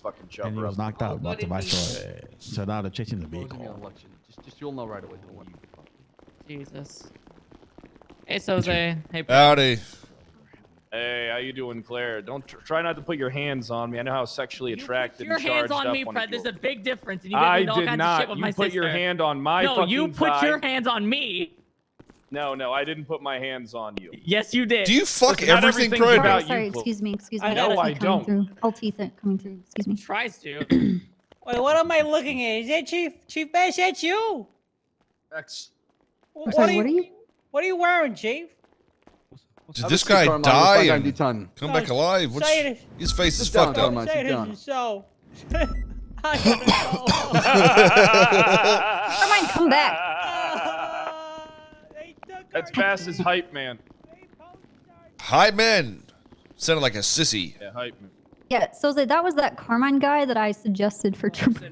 fucking chopper And he was knocked out, but the so now they're chasing the vehicle. Just you'll know right away. Don't worry. Jesus. Hey, Soze. Hey, Howdy. Hey, how you doing, Claire? Don't try not to put your hands on me. I know how sexually attracted your and charged hands on up me, Fred. There's a big difference, and you get me all kinds of shit with my sister. You put your hand on my No, fucking you put thigh. your hands on me. No, I didn't put my hands on you. Yes, you did. Do you fuck Listen, everything, Fred? Sorry, excuse me. I know I don't. Through. All teeth coming through. Excuse me. Tries to. Wait, what am I looking at? Is that Chief Bash? That's you. X. I'm sorry, what are you? What are you wearing, Chief? Did this guy die and come back No, alive? What's, say it. his face is Sit down, fucked up. Carmine, Say sit this down. is so. I gotta go. Carmine, come back. They took That's her. fast as hype man. Hi, man. Sounded like a sissy. Yeah, hype man. Yeah, so that was that Carmine guy that I suggested for trooper.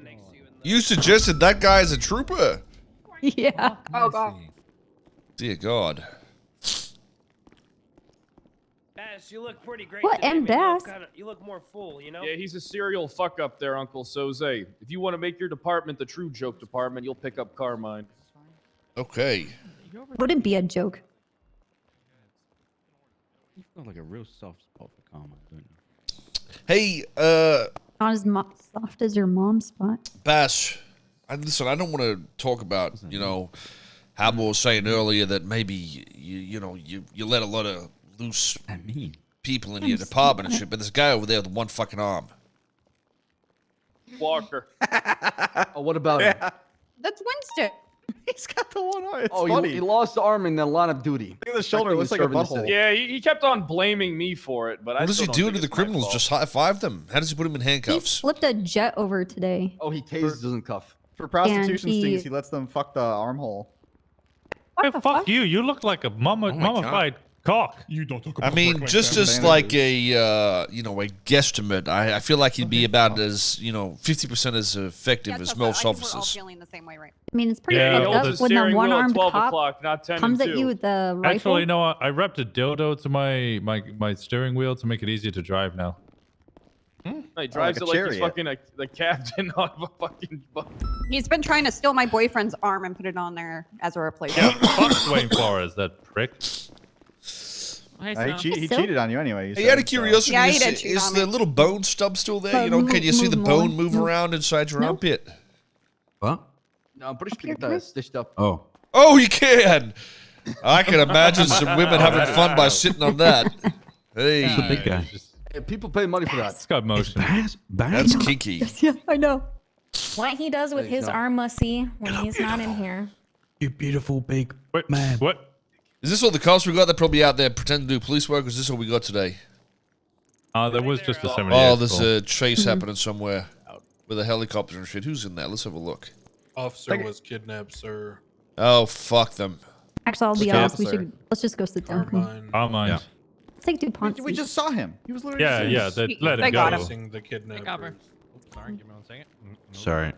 You suggested that guy is a trooper? Yeah. Oh god. Dear God. Bass, you look pretty great. What, today, and man. Bass? You look more full, you know? Yeah, he's a serial fuck up there, Uncle Soze. If you want to make your department the true joke department, you'll pick up Carmine. Okay. Wouldn't be a joke. You feel like a real soft spot for Carmine, don't you? Hey, Not as soft as your mom's spot. Bash. Listen, I don't want to talk about, you know, how I was saying earlier that maybe, you let a lot of loose people in your department and shit, but this guy over there with one fucking arm. Walker. Oh, what about him? That's Winston. He's got the one arm. It's Oh, funny. he lost the arm in the line of duty. Look at the shoulder. It looks like a butthole. Yeah, he kept on blaming me for it, but I What does still he don't do think to the it's my criminals? fault. Just high-five them? How does he put them in He handcuffs? flipped a jet over today. Oh, he tases, doesn't cuff. For prostitution he- stings, he lets them fuck the armhole. Hey, fuck you. You look like a mummified cock. You don't talk I mean, just as like a, a guesstimate, I feel like he'd be about as, 50% as effective as most We're all officers. feeling the same way, right? I mean, it's pretty Yeah. fucked up when the one-armed cop not 10 comes and at 2. you with the rifle. Actually, no, I wrapped a dildo to my steering wheel to make it easier to drive now. He drives like a it like he's chariot. fucking the captain of a fucking boat. He's been trying to steal my boyfriend's arm and put it on there as a Yeah, replacement. fuck Dwayne Flores, that prick. Hey, He cheated on you anyway. Hey, out of curiosity, Yeah, he is, did cheat is on the me. little bone stub still there? But Can you see the move bone more. move around inside your Nope. armpit? What? No, I'm pretty Up sure here, you got that stitched up. Oh. Oh, you can! I can imagine some women having fun by sitting on that. Hey, He's the big guy. Hey, people pay money for that. It's got motion. that's kinky. Yeah, I know. What he does with his arm must see when he's not in here. You beautiful big Wait, man. what? Is this all the cops we got? They're probably out there pretending to do police work, or is this all we got today? There was just a 78. Oh, there's a chase happening somewhere with a helicopter and shit. Who's in there? Let's have a look. Officer was kidnapped, sir. Oh, fuck them. Actually, I'll be Which honest. officer? Let's just go sit down. Come on. Carmine. Our mind. Yeah. Let's take DuPont. We just saw him. He was literally. Yeah, they let him They got go. him. Chasing the kidnappers. Sorry, give me 1 second. Sorry.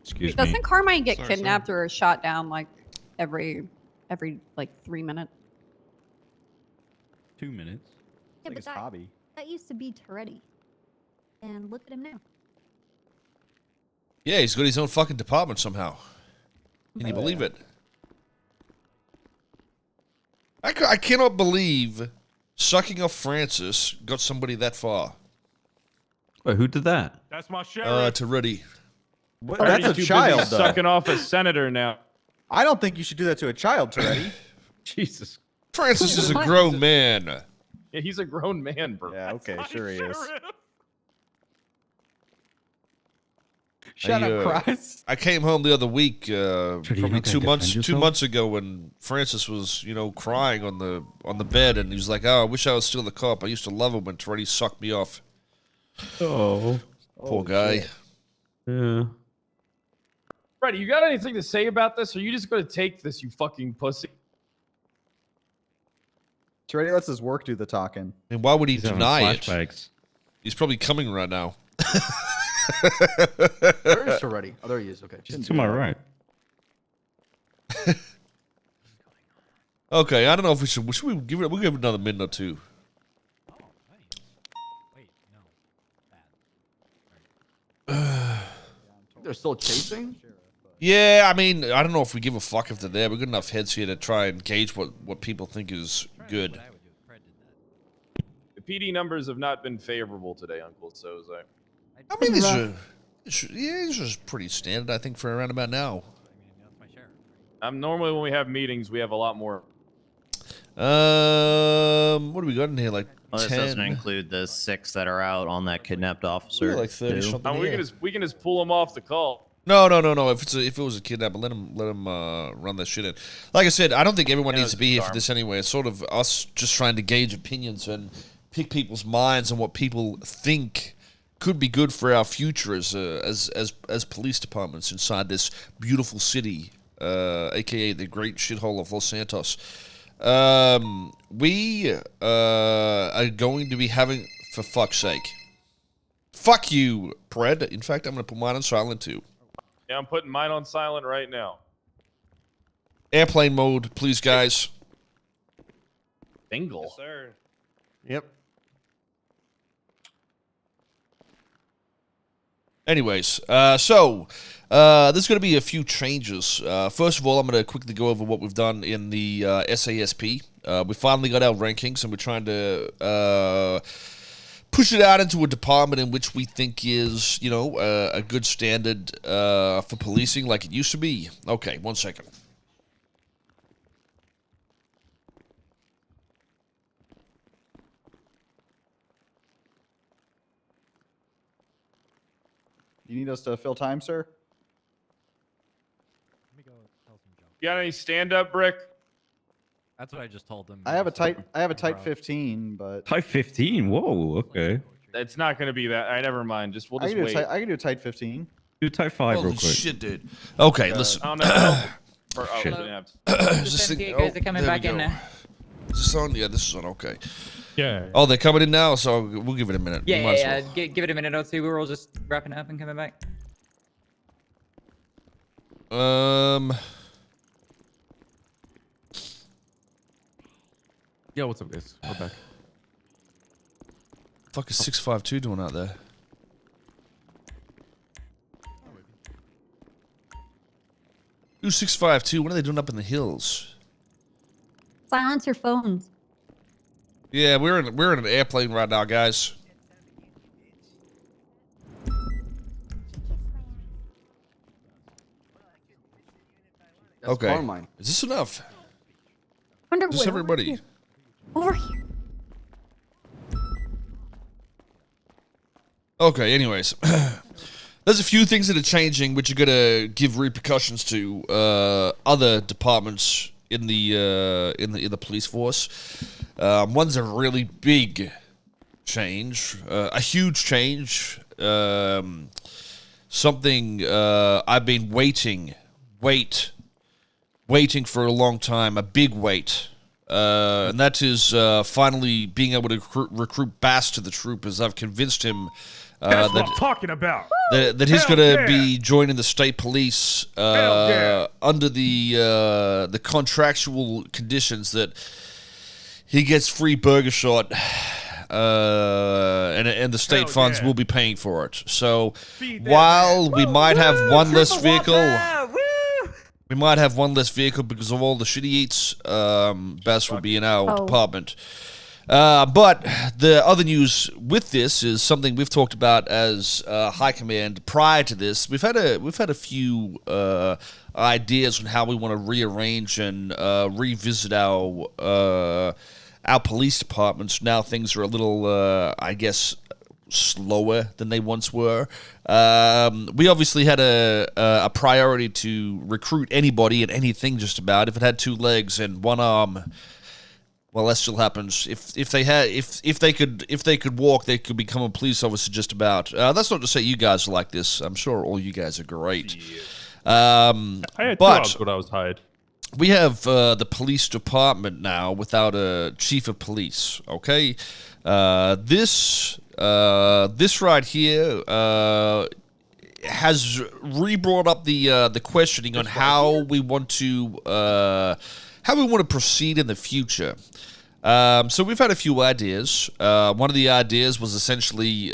Excuse me. Doesn't Carmine get Sorry, kidnapped or shot down like every like 3 minutes? 2 minutes. Yeah, Like but his hobby. that used to be Toretti. And look at him now. Yeah, he's got his own fucking department somehow. Can you believe it? I cannot believe sucking off Francis got somebody that far. Wait, who did that? That's my sheriff. To ready. That's a Too busy child, though. sucking off a senator now. I don't think you should do that to a child, Toretti. Jesus. Francis is a grown man. Yeah, he's a grown man, bro. Yeah, okay, sure he is. Shut up, Christ. I came home the other week, you're probably not gonna defend 2 yourself? months ago, when Francis was, crying on the bed, and he was like, "Oh, I wish I was still the cop. I used to love him when Toretti sucked me off." Oh. Poor guy. shit. Yeah. Freddie, you got anything to say about this, or are you just going to take this, you fucking pussy? Toretti lets his work do the talking. And why would he He's having deny it? flashbacks. He's probably coming right now. Where is Toretti? Oh, there he is. Okay. Just to my right. Okay, I don't know if we should we give it? We'll give it another minute or two. they're still chasing? Yeah, I mean, I don't know if we give a fuck if they're there. We're good enough heads here to try and gauge what people think is good. The PD numbers have not been favorable today, Uncle Soze. I mean, these are pretty standard, I think, for around about now. Normally when we have meetings, we have a lot more. What do we got in here? Like Well, this 10? doesn't include the 6 that are out on that kidnapped officer. like 30 too. something. We can just pull them off the call. No. If it was a kidnapper, let him run that shit in. Like I said, I don't think everyone needs to be here for this anyway. It's sort of us just trying to gauge opinions and pick people's minds on what people think could be good for our future as police departments inside this beautiful city, aka the great shithole of Los Santos. We are going to be having, for fuck's sake. Fuck you, Pred. In fact, I'm going to put mine on silent too. Yeah, I'm putting mine on silent right now. Airplane mode, please, guys. Bingle. Yes, sir. Yep. Anyways, there's going to be a few changes. First of all, I'm going to quickly go over what we've done in the SASP. We finally got our rankings, and we're trying to push it out into a department in which we think is, a good standard for policing like it used to be. Okay, 1 second. You need us to fill time, sir? You got any stand-up, Brick? That's what I just told them. I have a tight 15, but Type 15. Whoa. Okay. It's not going to be that. Never mind. We'll I just can, wait. I can do a tight 15. Do type 5 Holy real quick. shit, dude. Okay, listen. Oh, no. Shit. Is this thing- guys are coming there we back in go. now. Is this on? Yeah, this is on. Okay. Yeah. Oh, they're coming in now, so we'll give it a minute. We might as well. Give it a minute or two. We're all just wrapping up and coming back. Yo, what's up, guys? We're back. Fuck is 652 doing out there? Who's 652? What are they doing up in the hills? Silence your phones. Yeah, we're in an airplane right now, guys. That's Okay. Carmine. Is this enough? Wonder Just what- everybody. Over here. Okay, anyways. There's a few things that are changing which are going to give repercussions to other departments in the police force. One's a really big change, a huge change. Something I've been waiting for a long time, a big wait. And that is finally being able to recruit Bass to the troop, as I've convinced him That's what I'm talking about. that he's Hell going to yeah. be joining the state police yeah. under the contractual conditions that he gets free burger shot, and the state Hell funds yeah. will be paying for it. So Feed that while we might have one less Triple vehicle. Whopper! Woo! We might have one less vehicle because of all the shit he eats. Bass will be in our department. But the other news with this is something we've talked about as high command prior to this. We've had a few ideas on how we want to rearrange and revisit our police departments. Now things are a little, I guess, slower than they once were. We obviously had a priority to recruit anybody and anything just about. If it had 2 legs and 1 arm, well, that still happens. If they could walk, they could become a police officer just about. That's not to say you guys are like this. I'm sure all you guys are great. I had 2 arms when I was hired. We have the police department now without a chief of police. Okay, this right here has re-brought up the questioning on how we want to proceed in the future. So we've had a few ideas. One of the ideas was essentially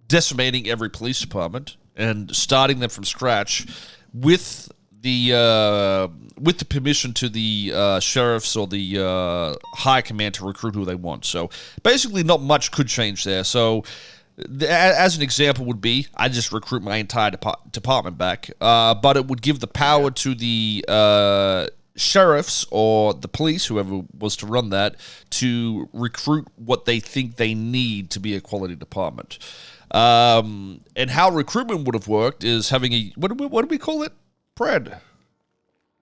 decimating every police department and starting them from scratch with the permission to the sheriffs or the high command to recruit who they want. So basically, not much could change there. So as an example would be, I just recruit my entire department back, but it would give the power to the sheriffs or the police, whoever was to run that, to recruit what they think they need to be a quality department. And how recruitment would have worked is having a what do we call it, Brad?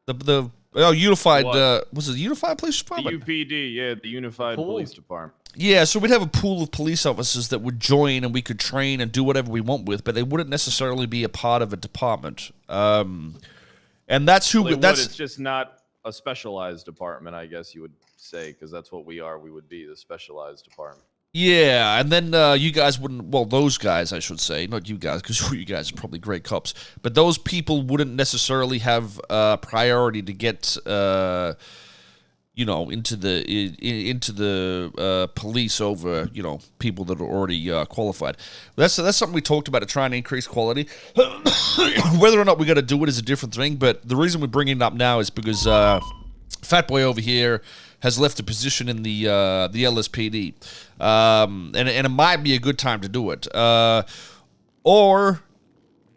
The unified was it unified police The department? UPD, yeah, the Unified Police Department. Yeah, so we'd have a pool of police officers that would join and we could train and do whatever we want with, but they wouldn't necessarily be a part of a department. And that's who. Well, That's it's just not a specialized department, I guess you would say, because that's what we are. We would be the specialized department. yeah, and then you guys wouldn't. Well, those guys, I should say, not you guys, because you guys are probably great cops. But those people wouldn't necessarily have priority to get. Into the police over, people that are already qualified. That's something we talked about to try and increase quality. Whether or not we got to do it is a different thing, but the reason we're bringing it up now is because Fat Boy over here has left a position in the LSPD, and it might be a good time to do it. Or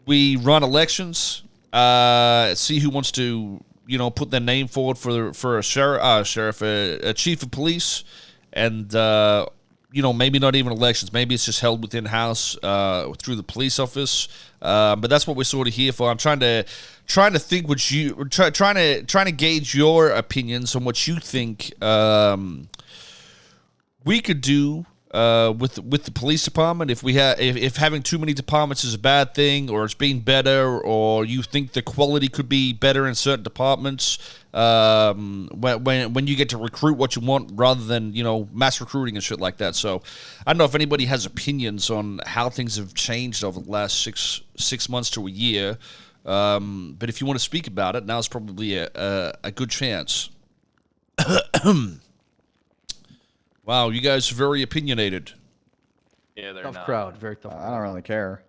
we run elections, see who wants to put their name forward for a sheriff, a chief of police, and maybe not even elections. Maybe it's just held within house through the police office. But that's what we're sort of here for. I'm trying to think what you trying to gauge your opinions on what you think we could do with the police department. If having too many departments is a bad thing, or it's being better, or you think the quality could be better in certain departments, when you get to recruit what you want rather than mass recruiting and shit like that. So I don't know if anybody has opinions on how things have changed over the last six months to a year. But if you want to speak about it, now's probably a good chance. Wow, you guys are very opinionated. Yeah, they're Tough not. crowd, very tough. I don't really care.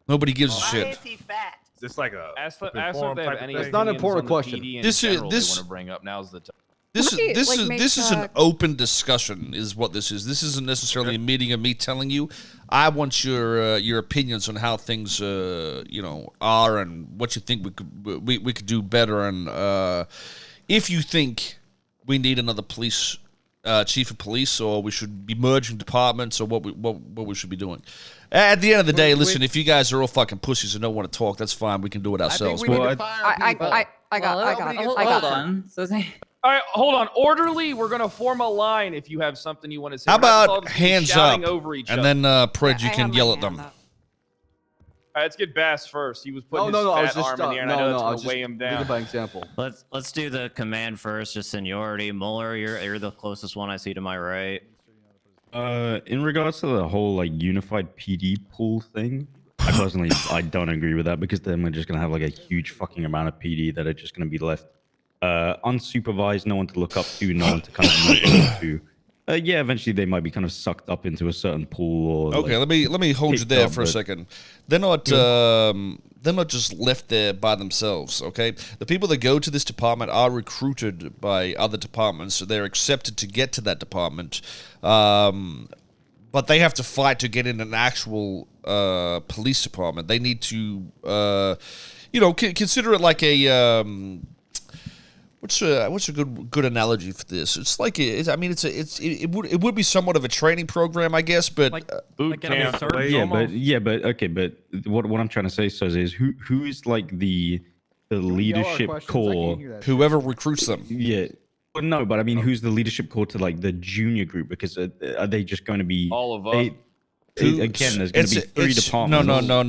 Nobody gives a Why shit. is he fat? Is this like a Ask them open if forum they have type of any thing? That's not an opinions important on the question. PD in This is- general this- they want to bring up. Now's the time. This Maybe, is like, make, this is an open discussion, is what this is. This isn't necessarily a meeting of me telling you. I want your opinions on how things are and what you think we could do better, and if you think we need another police chief of police, or we should be merging departments, or what we should be doing. At the end of the day, listen, if you guys are all fucking pussies and don't want to talk, that's fine. We can do it ourselves. I think we Well, need to fire I people. got Hold on. So All right, hold on. Orderly, we're gonna form a line. If you have something you want to say, How We're not all about just gonna be hands shouting up, over each and other. then Pred, you I can have my yell at hand them. up. All right, let's get Bass first. He was putting No, I his was fat just arm in the air, and I know that's I gonna was weigh just him leading down. by example. Let's do the command first, just seniority. Mueller, you're the closest one I see to my right. In regards to the whole unified PD pool thing, I personally I don't agree with that, because then we're just gonna have a huge fucking amount of PD that are just gonna be left unsupervised, no one to look up to, no one to kind of look up to. Yeah, eventually they might be kind of sucked up into a certain pool. Or, Okay, let me hold you picked there up, for a but- second. They're not just left there by themselves. Okay, the people that go to this department are recruited by other departments, so they're accepted to get to that department. But they have to fight to get in an actual police department. They need to, consider it like a. What's a good analogy for this? It's like it would be somewhat of a training program, I guess, but like getting a surge Yeah, almost. but what I'm trying to say, Soz, is who is the leadership core? whoever recruits them. Yeah. Well, no, but I mean, who's the leadership core to the junior group? Because are they just going to be All of us. Again, there's going to be three departments. No.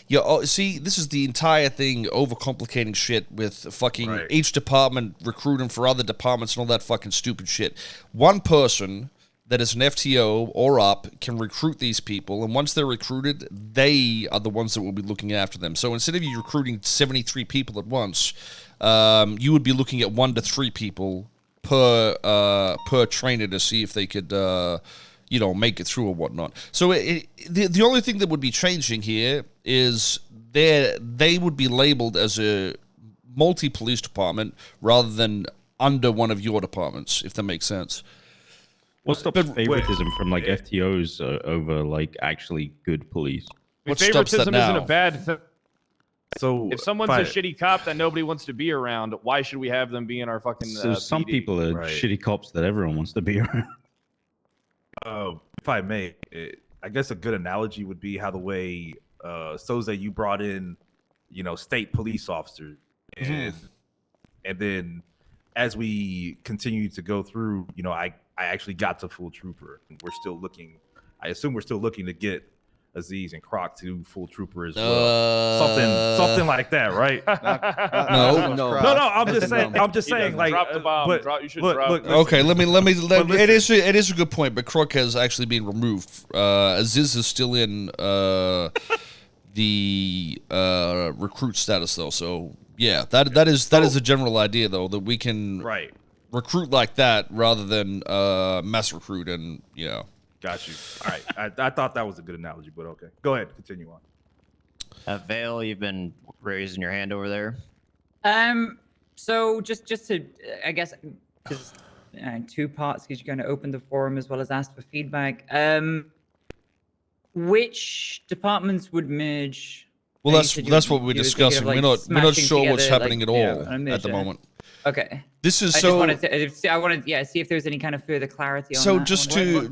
You see, this is the entire thing, overcomplicating shit with fucking each department recruiting for other departments and all that fucking stupid shit. One person that is an FTO or up can recruit these people, and once they're recruited, they are the ones that will be looking after them. So instead of you recruiting 73 people at once, you would be looking at 1 to 3 people per trainer to see if they could make it through or whatnot. So the only thing that would be changing here is they would be labeled as a multi-police department rather than under one of your departments, if that makes sense. What stops favoritism from like FTOs over like actually good police? What stops that favoritism isn't a now? bad thing. So If someone's a shitty cop that nobody wants to be around, why should we have them be in our fucking So some PD? people are shitty cops that everyone wants to be around. If I may, I guess a good analogy would be how the way Soze, you brought in, state police officers, and then as we continue to go through, I actually got to full trooper, and we're still looking. I assume we're still looking to get Aziz and Croc to full trooper as well. Something like that, right? No. I'm just saying, like, drop the bomb. You should drop. Okay, let me. It is a good point, but Croc has actually been removed. Aziz is still in the recruit status though. So yeah, that is a general idea though, that we can recruit like that rather than mass recruit, and Got you. All right, I thought that was a good analogy, but okay, go ahead, continue on. Vale, you've been raising your hand over there. So just to, I guess, because two parts, because you're going to open the forum as well as ask for feedback. Which departments would merge? Well, that's what we're discussing. We're not sure what's happening at all at the moment. Okay. This is I wanted to see if there's any kind of further clarity on so that.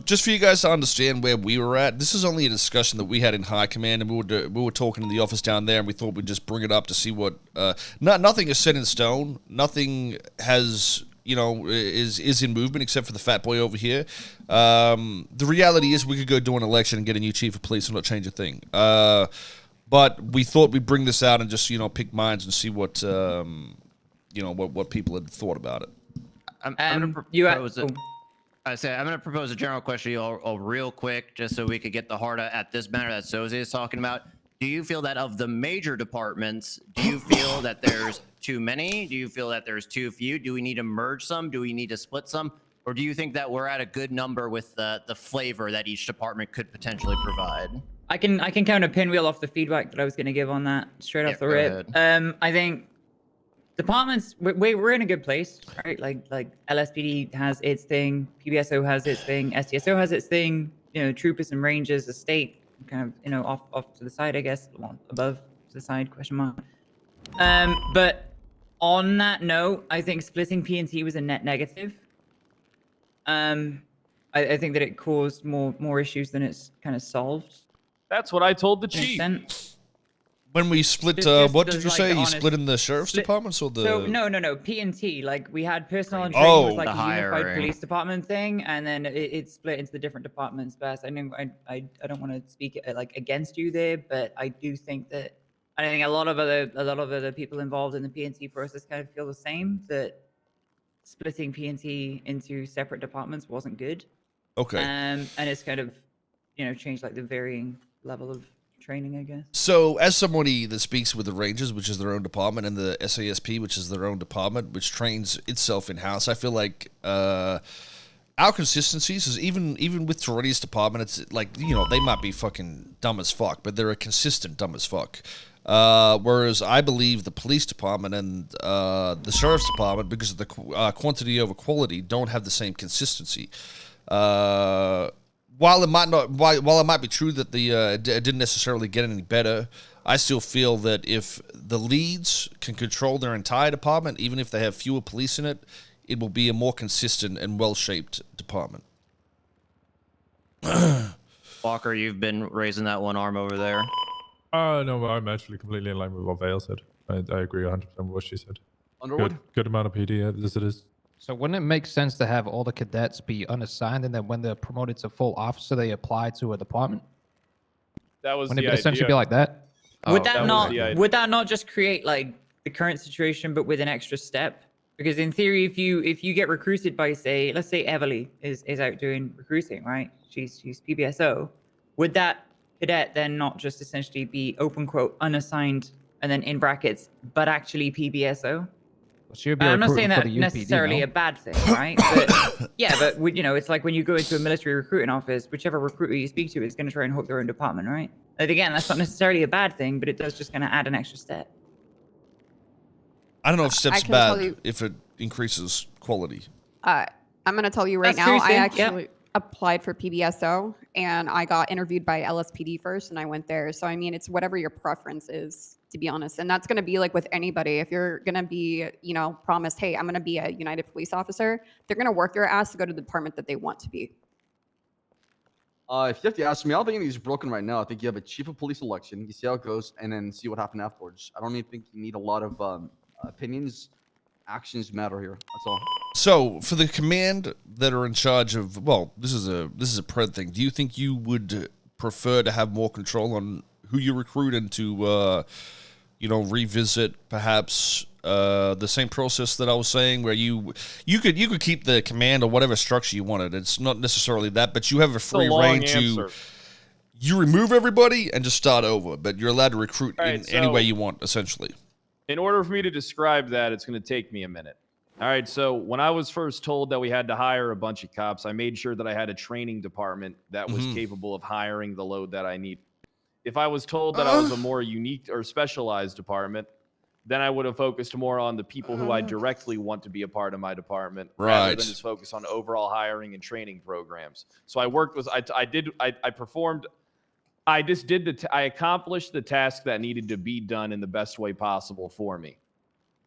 just for you guys to understand where we were at, this is only a discussion that we had in high command, and we were talking in the office down there, and we thought we'd just bring it up to see what nothing is set in stone. Nothing has is in movement except for the fat boy over here. The reality is we could go do an election and get a new chief of police and not change a thing. But we thought we'd bring this out and just pick minds and see what what people had thought about it. I'm going to propose a general question to you all real quick, just so we could get the heart at this matter that Soze is talking about. Do you feel that of the major departments, do you feel that there's too many? Do you feel that there's too few? Do we need to merge some? Do we need to split some? Or do you think that we're at a good number with the flavor that each department could potentially provide? I can kind of pinwheel off the feedback that I was going to give on that straight off the rip. I think departments, we're in a good place, right? Like LSPD has its thing, PBSO has its thing, STSO has its thing. Troopers and Rangers, the state, kind of off to the side, I guess, well, above to the side, question mark. But on that note, I think splitting P&T was a net negative. I think that it caused more issues than it's kind of solved. That's what I told the chief. When we split, what did you say? You split in the sheriff's departments or the? So no, P&T. Like we had personnel and training was like a unified police department thing, and then it split into the different departments. But I don't want to speak like against you there, but I do think that I think a lot of other people involved in the P&T process kind of feel the same, that splitting P&T into separate departments wasn't good. Okay. And it's kind of changed like the varying level of training, I guess. So, as somebody that speaks with the Rangers, which is their own department, and the SASP, which is their own department, which trains itself in-house, I feel like our consistencies is even with Toretti's department, it's like, they might be fucking dumb as fuck, but they're a consistent dumb as fuck. Whereas I believe the police department and the sheriff's department, because of the quantity over quality, don't have the same consistency. While it might be true that it didn't necessarily get any better, I still feel that if the leads can control their entire department, even if they have fewer police in it, it will be a more consistent and well-shaped department. Walker, you've been raising that one arm over there. No, I'm actually completely in line with what Vale said. I agree 100% with what she said. Underwood? Good amount of PD as it is. So wouldn't it make sense to have all the cadets be unassigned, and then when they're promoted to full officer, they apply to a department? That was Wouldn't the it essentially be like that? Would that not just create like the current situation, but with an extra step? Because in theory, if you get recruited by, let's say Everly is out doing recruiting, right? She's PBSO. Would that cadet then not just essentially be open quote unassigned and then in brackets, but actually PBSO? So you'd be I'm not recruiting saying for that the UPD, necessarily no? a bad thing, right? But yeah, but you know, it's like when you go into a military recruiting office, whichever recruiter you speak to is going to try and hook their own department, right? And again, that's not necessarily a bad thing, but it does just kind of add an extra step. I don't know if I steps can tell bad you- if it increases quality. I'm going to tell you right That's now, true, I Sim. actually applied for PBSO and I got interviewed by LSPD first and I went there. So, I mean, it's whatever your preference is, to be honest. And that's going to be like with anybody. If you're going to be, you know, promised, hey, I'm going to be a United police officer, they're going to work their ass to go to the department that they want to be. If you have to ask me, I don't think anything's broken right now. I think you have a chief of police election. You see how it goes, and then see what happens afterwards. I don't even think you need a lot of opinions. Actions matter here. That's all. So, for the command that are in charge of, well, this is a pred thing. Do you think you would prefer to have more control on who you recruit and to, you know, revisit perhaps the same process that I was saying, where you could keep the command or whatever structure you wanted. It's not necessarily that, but you have a free reign to. You remove everybody and just start over, but you're allowed to recruit in any way you want, essentially. In order for me to describe that, it's going to take me a minute. All right, so when I was first told that we had to hire a bunch of cops, I made sure that I had a training department that was capable of hiring the load that I need. If I was told that I was a more unique or specialized department, then I would have focused more on the people who I directly want to be a part of my department, rather than just focus on overall hiring and training programs. So I worked with, I accomplished the task that needed to be done in the best way possible for me.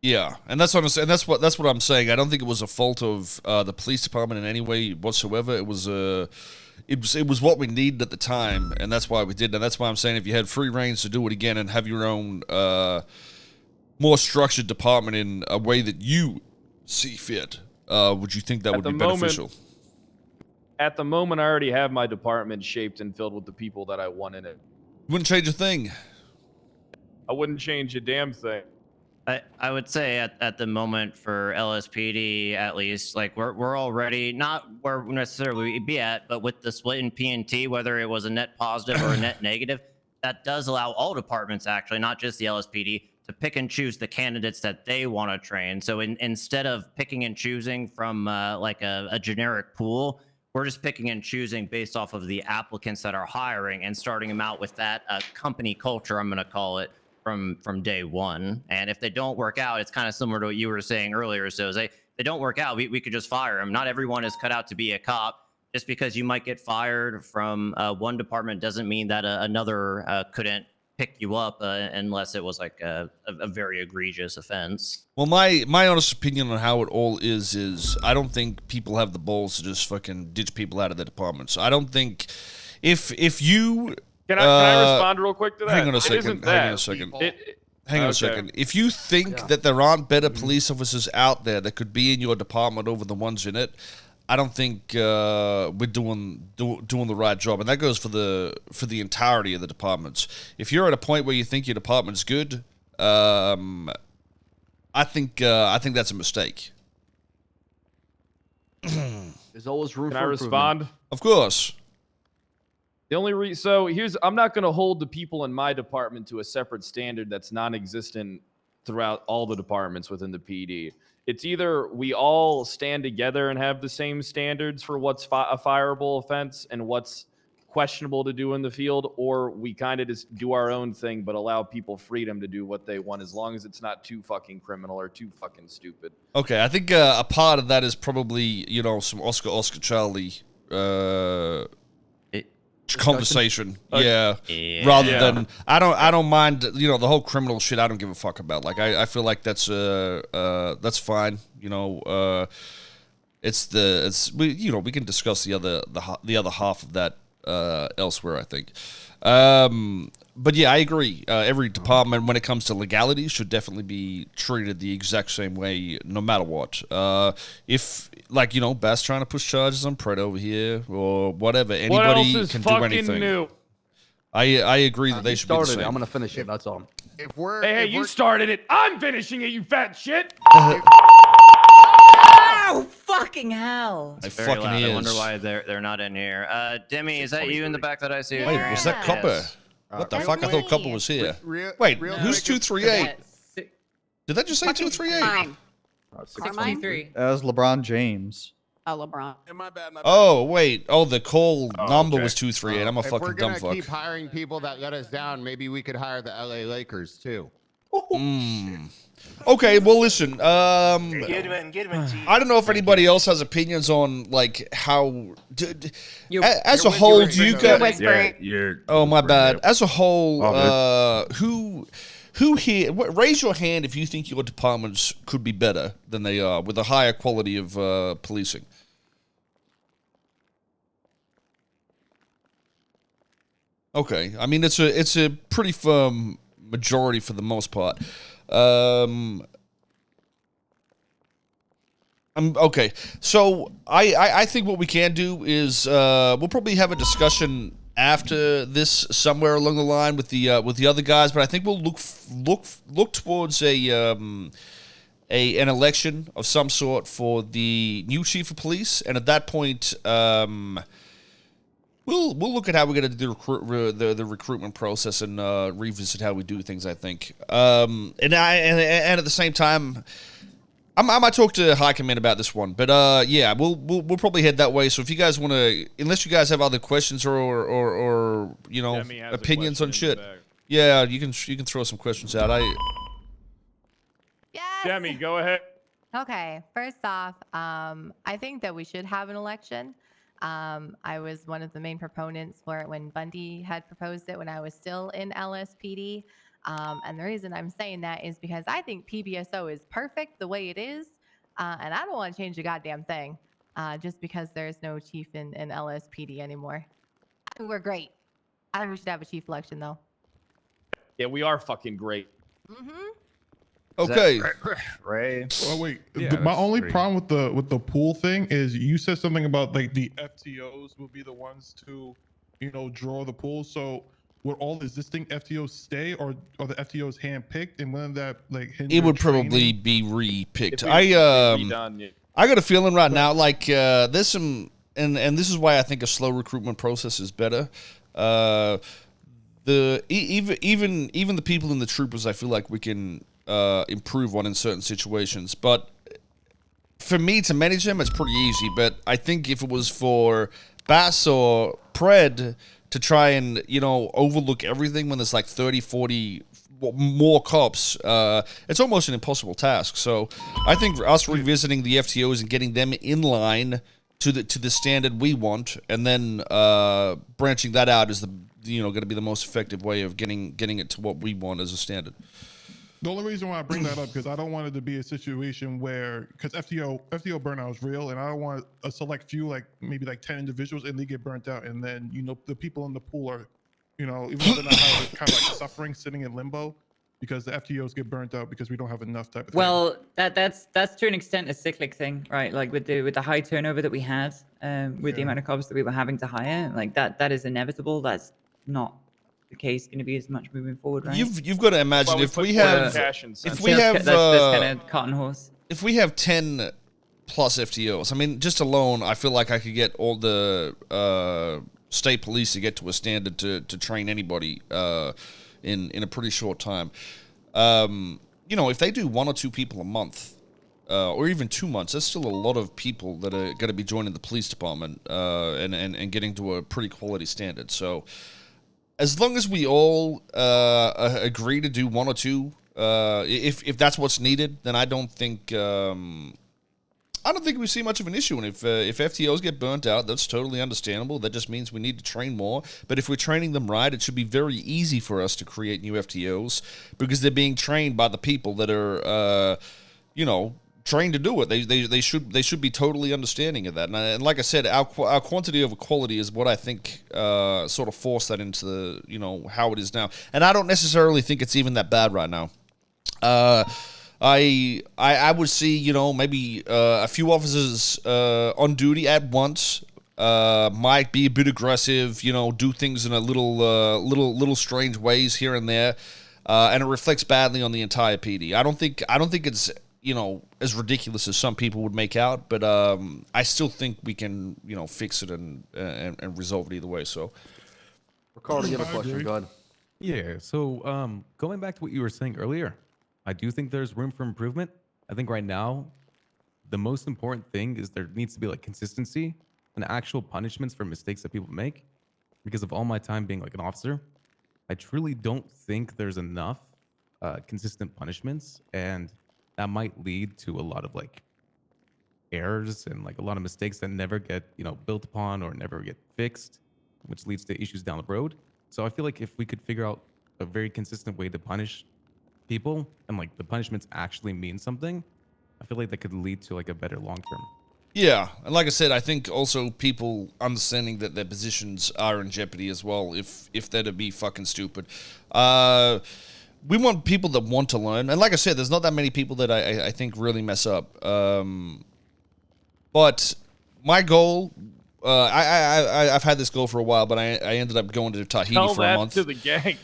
Yeah, and that's what I'm saying. That's what I'm saying. I don't think it was a fault of the police department in any way whatsoever. It was what we needed at the time, and that's why we did it. And that's why I'm saying if you had free reins to do it again and have your own more structured department in a way that you see fit, would you think that would be beneficial? At the moment, I already have my department shaped and filled with the people that I want in it. Wouldn't change a thing. I wouldn't change a damn thing. I would say at the moment for LSPD, at least, like we're already not where necessarily we'd be at, but with the split in P&T, whether it was a net positive or a net negative, that does allow all departments, actually, not just the LSPD, to pick and choose the candidates that they want to train. So instead of picking and choosing from like a generic pool, we're just picking and choosing based off of the applicants that are hiring and starting them out with that company culture, I'm going to call it, from day one. And if they don't work out, it's kind of similar to what you were saying earlier. So if they don't work out, we could just fire them. Not everyone is cut out to be a cop. Just because you might get fired from one department doesn't mean that another couldn't pick you up unless it was like a very egregious offense. Well, my honest opinion on how it all is I don't think people have the balls to just fucking ditch people out of the departments. I don't think if you Can I respond real quick to that? Hang on a second. Hang on a second. If you think that there aren't better police officers out there that could be in your department over the ones in it, I don't think we're doing the right job, and that goes for the entirety of the departments. If you're at a point where you think your department's good, I think that's a mistake. There's always room Can for I respond? Of course. The only I'm not going to hold the people in my department to a separate standard that's non-existent throughout all the departments within the PD. It's either we all stand together and have the same standards for what's a fireable offense and what's questionable to do in the field, or we kind of just do our own thing but allow people freedom to do what they want as long as it's not too fucking criminal or too fucking stupid. Okay, I think a part of that is probably, some Oscar Charlie conversation. Yeah. Rather than I don't mind, the whole criminal shit. I don't give a fuck about. Like I feel like that's fine. We can discuss the other half of that elsewhere, I think. But yeah, I agree. Every department, when it comes to legality, should definitely be treated the exact same way, no matter what. If, Bass trying to push charges on Pred over here, or whatever, anybody can do anything. New? I agree that they should be the same. I'm gonna finish it. That's all. If we're Hey, you started it. I'm finishing it, you fat shit. Oh, fucking hell. I fucking loud. is. I wonder why they're not in here. Demi, is that you in the back that I see? Wait, was that Copper? Yes. What the fuck? I thought Copper was here. Wait, who's 238? Did that just say 238? Carmine? 63. That was LeBron James. Oh, LeBron. My bad. Oh wait. Oh, the call number okay. was 238. I'm a If we're fucking dumb gonna fuck. keep hiring people that let us down, maybe we could hire the LA Lakers too. Okay, well, listen. Good one, Chief. I don't know if anybody else has opinions on like how, as a you're whole, do you You're guys? whispering. Oh, my bad. Yeah. As a whole, All who here? Raise your hand if you think your departments could be better than they are with a higher quality of policing. Okay, I mean it's a pretty firm majority for the most part. Okay, so I think what we can do is we'll probably have a discussion after this somewhere along the line with the other guys, but I think we'll look towards an election of some sort for the new chief of police, and at that point, we'll look at how we're going to do the recruitment process and revisit how we do things. I think, and at the same time, I might talk to High Command about this one, but yeah, we'll probably head that way. So if you guys want to, unless you guys have other questions or you know, Demi has a opinions on question in shit, the back. yeah, you can throw some questions out. Yes. Demi, go ahead. Okay. First off, I think that we should have an election. I was one of the main proponents for it when Bundy had proposed it when I was still in LSPD. And the reason I'm saying that is because I think PBSO is perfect the way it is. And I don't want to change a goddamn thing just because there's no chief in LSPD anymore. I think we're great. I think we should have a chief election, though. Yeah, we are fucking great. Mm-hmm. Okay. Ray. Oh wait, Yeah, my that's only great. problem with the pool thing is you said something about like the FTOs will be the ones to, you know, draw the pool. So would all existing FTOs stay, or are the FTOs handpicked? And when that like It would probably be re-picked. I got a feeling right now like there's some, and this is why I think a slow recruitment process is better. Even the people in the troopers, I feel like we can improve on in certain situations. But for me to manage them, it's pretty easy. But I think if it was for Bass or Pred to try and, you know, overlook everything when there's like 30, 40 more cops, it's almost an impossible task. So I think us revisiting the FTOs and getting them in line to the standard we want, and then branching that out is going to be the most effective way of getting it to what we want as a standard. The only reason why I bring that up because I don't want it to be a situation where, because FTO burnout is real, and I don't want a select few, like maybe like 10 individuals, and they get burnt out, and then, you know, the people in the pool are, you know, even though they're not kind of like suffering, sitting in limbo, because the FTOs get burnt out because we don't have enough type of thing. Well, that's to an extent a cyclic thing, right? Like with the high turnover that we had, with the amount of cops that we were having to hire, like that is inevitable. That's not the case going to be as much moving forward, right? You've got to imagine if we have that's kind of cotton horse. If we have 10 plus FTOs, I mean, just alone, I feel like I could get all the state police to get to a standard to train anybody in a pretty short time. You know, if they do 1 or 2 people a month, or even 2 months, there's still a lot of people that are going to be joining the police department and getting to a pretty quality standard. So as long as we all agree to do 1 or 2, if that's what's needed, then I don't think we see much of an issue. And if FTOs get burnt out, that's totally understandable. That just means we need to train more. But if we're training them right, it should be very easy for us to create new FTOs because they're being trained by the people that are, trained to do it. They should be totally understanding of that. And like I said, our quantity over quality is what I think sort of forced that into the, how it is now. And I don't necessarily think it's even that bad right now. I would see, maybe a few officers on duty at once might be a bit aggressive, do things in a little strange ways here and there, and it reflects badly on the entire PD. I don't think it's as ridiculous as some people would make out, but I still think we can fix it and resolve it either way. So, Ricardo, you have a question? Go ahead. Yeah. So going back to what you were saying earlier, I do think there's room for improvement. I think right now the most important thing is there needs to be like consistency and actual punishments for mistakes that people make. Because of all my time being like an officer, I truly don't think there's enough consistent punishments, and that might lead to a lot of like errors and like a lot of mistakes that never get built upon or never get fixed, which leads to issues down the road. So I feel like if we could figure out a very consistent way to punish people and like the punishments actually mean something, I feel like that could lead to like a better long term. Yeah, and like I said, I think also people understanding that their positions are in jeopardy as well, if they're to be fucking stupid. We want people that want to learn, and like I said, there's not that many people that I think really mess up. But my goal, I've had this goal for a while, but I ended up going to Tahiti Tell for a that month. to the gang.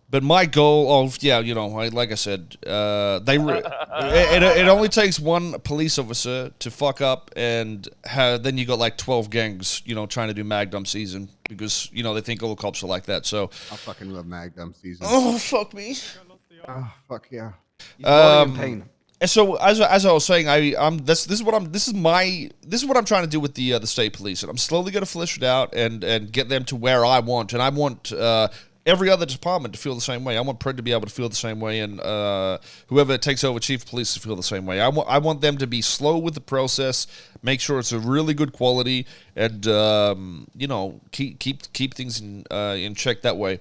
But my goal, like I said, it only takes one police officer to fuck up, and then you got like 12 gangs, trying to do Magdum season because they think all the cops are like that. So I fucking love Magdum season. oh fuck me. Oh fuck yeah. In pain. And so as I was saying, this is what I'm trying to do with the state police, and I'm slowly going to flesh it out and get them to where I want, and I want every other department to feel the same way. I want Pred to be able to feel the same way, and whoever takes over chief of police to feel the same way. I want them to be slow with the process, make sure it's a really good quality, and keep things in check that way.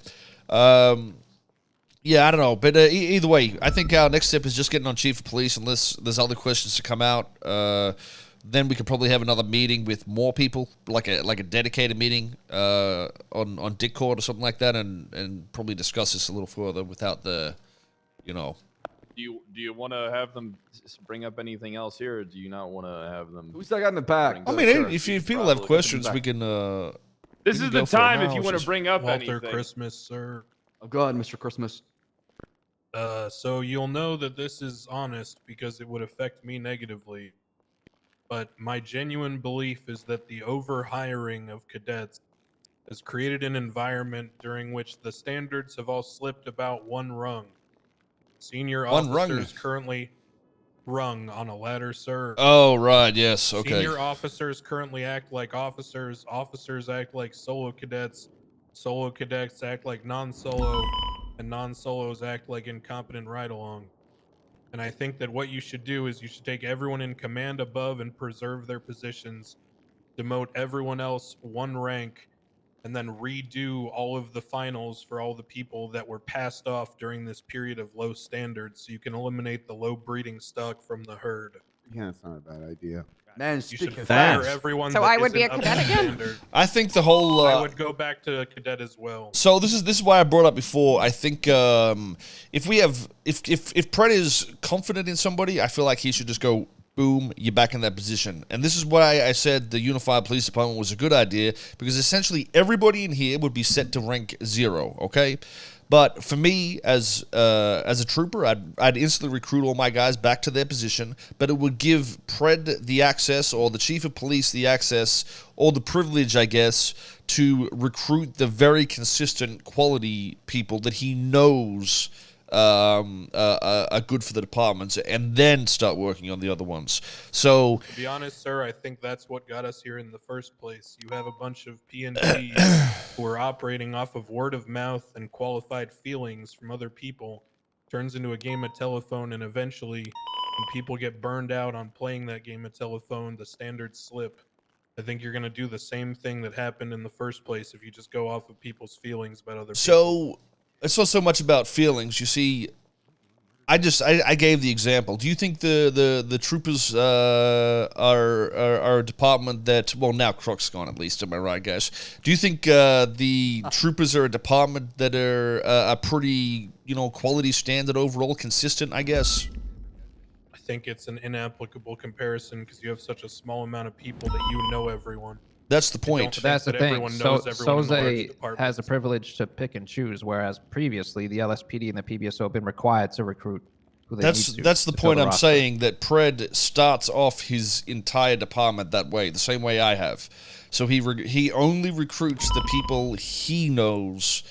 Yeah, I don't know, but either way, I think our next step is just getting on chief of police, unless there's other questions to come out. Then we could probably have another meeting with more people, like a dedicated meeting on Discord or something like that, and probably discuss this a little further without the, Do you want to have them bring up anything else here, or do you not want to have them? Who's that guy in the back? I mean, if people have questions, we can. This is the time if you want to bring up Walter anything. Christmas, sir. Oh, go ahead, Mr. Christmas. So you'll know that this is honest because it would affect me negatively. But my genuine belief is that the overhiring of cadets has created an environment during which the standards have all slipped about one rung. Senior officers currently rung on a ladder, sir. Oh, right, yes, okay. Senior officers currently act like officers. Officers act like solo cadets. Solo cadets act like non-solo. And non-solos act like incompetent ride-along. And I think that what you should do is you should take everyone in command above and preserve their positions, demote everyone else one rank, and then redo all of the finals for all the people that were passed off during this period of low standards so you can eliminate the low breeding stock from the herd. Yeah, that's not a bad idea. Man, You speaking should of fire that, everyone. So that I would be isn't a up cadet to again? standard. I think the whole. I would go back to a cadet as well. So this is why I brought up before. I think if Pred is confident in somebody, I feel like he should just go boom, you're back in that position. And this is why I said the Unified Police Department was a good idea, because essentially everybody in here would be set to rank 0. Okay. But for me, as a trooper, I'd instantly recruit all my guys back to their position, but it would give Pred the access, or the chief of police the access, or the privilege, I guess, to recruit the very consistent quality people that he knows are good for the departments, and then start working on the other ones. So, to be honest, sir, I think that's what got us here in the first place. You have a bunch of PNPs who are operating off of word of mouth and qualified feelings from other people. Turns into a game of telephone, and eventually, when people get burned out on playing that game of telephone, the standards slip. I think you're going to do the same thing that happened in the first place if you just go off of people's feelings about other people. So it's not so much about feelings. You see, I gave the example. Do you think the troopers are a department that, well, now Croc's gone, at least, am I right, guys? Do you think the troopers are a department that are a pretty, quality standard overall, consistent, I guess? I think it's an inapplicable comparison because you have such a small amount of people that you know everyone. That's the point. That's the thing. Soze has the privilege to pick and choose, whereas previously the LSPD and the PBSO have been required to recruit who they need to. That's the to fill point I'm roster. saying, that Pred starts off his entire department that way, the same way I have. So he only recruits the people he knows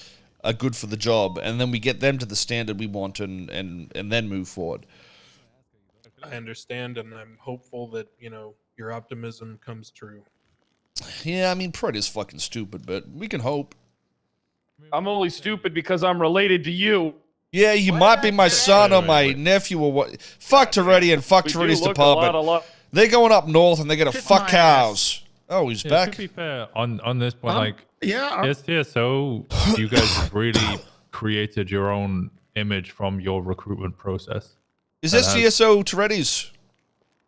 are good for the job, and then we get them to the standard we want, and then move forward. I understand, and I'm hopeful that your optimism comes true. Yeah, I mean, Pred is fucking stupid, but we can hope. I'm only stupid because I'm related to you. Yeah, you might be my son or my nephew or what. Fuck Toretti and fuck We do Toretti's look department. a lot. They're going up north and they're gonna fuck cows. Oh, he's back. To be fair, on this point, like, yeah, TSO, you guys really created your own image from your recruitment process. Is this TSO Toretti's?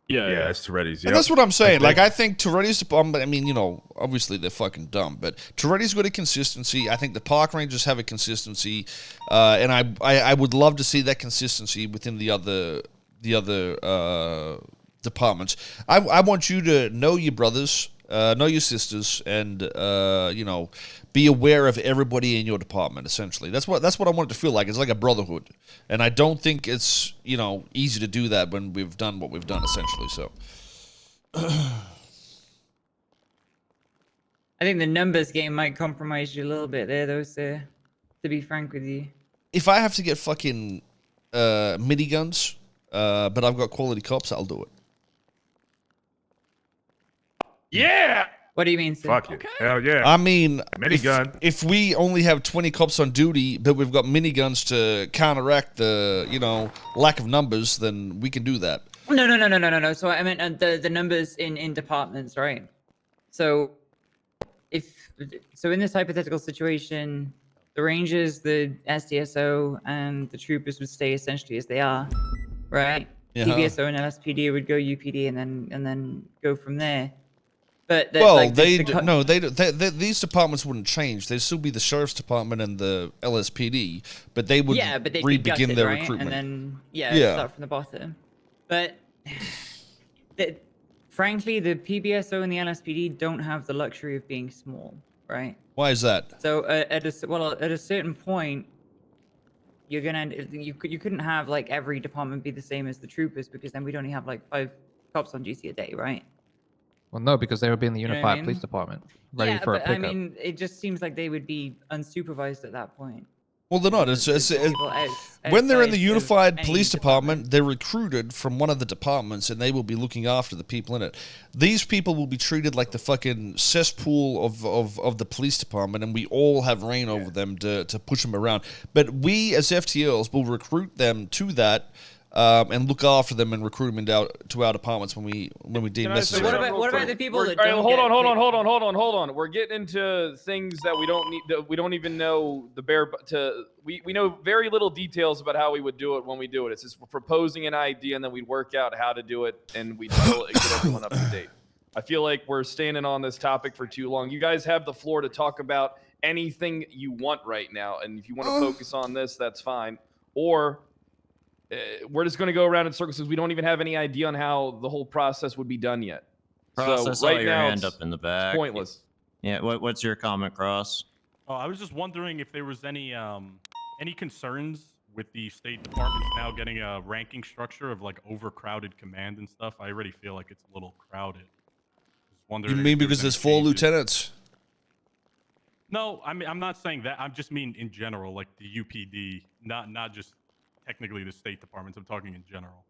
Yeah, it's Toretti's. And that's what I'm saying. Like, I think Toretti's, I mean, obviously they're fucking dumb, but Toretti's got a consistency. I think the park rangers have a consistency, and I would love to see that consistency within the other departments. I want you to know your brothers, know your sisters, and be aware of everybody in your department. Essentially, that's what I want it to feel like. It's like a brotherhood, and I don't think it's easy to do that when we've done what we've done. Essentially, so. I think the numbers game might compromise you a little bit there, though, sir. To be frank with you. If I have to get fucking miniguns, but I've got quality cops, I'll do it. Yeah. What do you mean, sir? Fuck it. Hell yeah. I mean, minigun. If we only have 20 cops on duty, but we've got miniguns to counteract the, lack of numbers, then we can do that. No. So I meant the numbers in departments, right? So in this hypothetical situation, the Rangers, the SDSO, and the troopers would stay essentially as they are, right? Yeah. PBSO and LSPD would go UPD and then go from there. But these departments wouldn't change. They'd still be the sheriff's department and the LSPD, but they would but they'd re-begin be gutted, their right? recruitment. And then start from the bottom. But frankly, the PBSO and the LSPD don't have the luxury of being small, right? Why is that? So at a certain point, you couldn't have like every department be the same as the troopers, because then we'd only have like 5 cops on duty a day, right? Well, no, because they would be in the You know what unified I mean? police department, ready Yeah, for a but pickup. I mean, it just seems like they would be unsupervised at that point. Well, they're not. When they're in the unified police department, they're recruited from one of the departments, and they will be looking after the people in it. These people will be treated like the fucking cesspool of the police department, and we all have reign over them to push them around. But we, as FTLs, will recruit them to that. And look after them and recruit them to our departments when we deem necessary. What about the people that don't Hold on. We're getting into things that we don't need. We don't even know we know very little details about how we would do it when we do it. It's just we're proposing an idea and then we'd work out how to do it and we'd get everyone up to date. I feel like we're standing on this topic for too long. You guys have the floor to talk about anything you want right now, and if you want to focus on this, that's fine. Or we're just going to go around in circles because we don't even have any idea on how the whole process would be done yet. Cross, I so saw right your now, hand up in the back. It's pointless. Yeah, what's your comment, Cross? Oh, I was just wondering if there was any concerns with the State Department's now getting a ranking structure of like overcrowded command and stuff. I already feel like it's a little crowded. Just wondering. You mean because there's 4 lieutenants? No, I mean I'm not saying that. I just mean in general, like the UPD, not just technically the State Departments. I'm talking in general.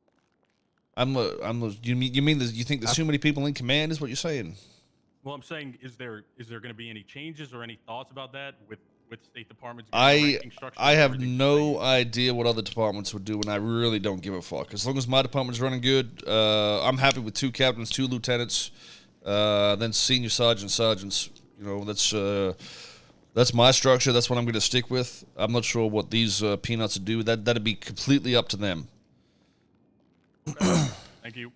You mean you think there's too many people in command? Is what you're saying? Well, I'm saying, is there going to be any changes or any thoughts about that with State Departments? I have no idea what other departments would do, and I really don't give a fuck. As long as my department's running good, I'm happy with 2 captains, 2 lieutenants, then senior sergeants. That's my structure. That's what I'm going to stick with. I'm not sure what these peanuts would do. That'd be completely up to them. Thank you.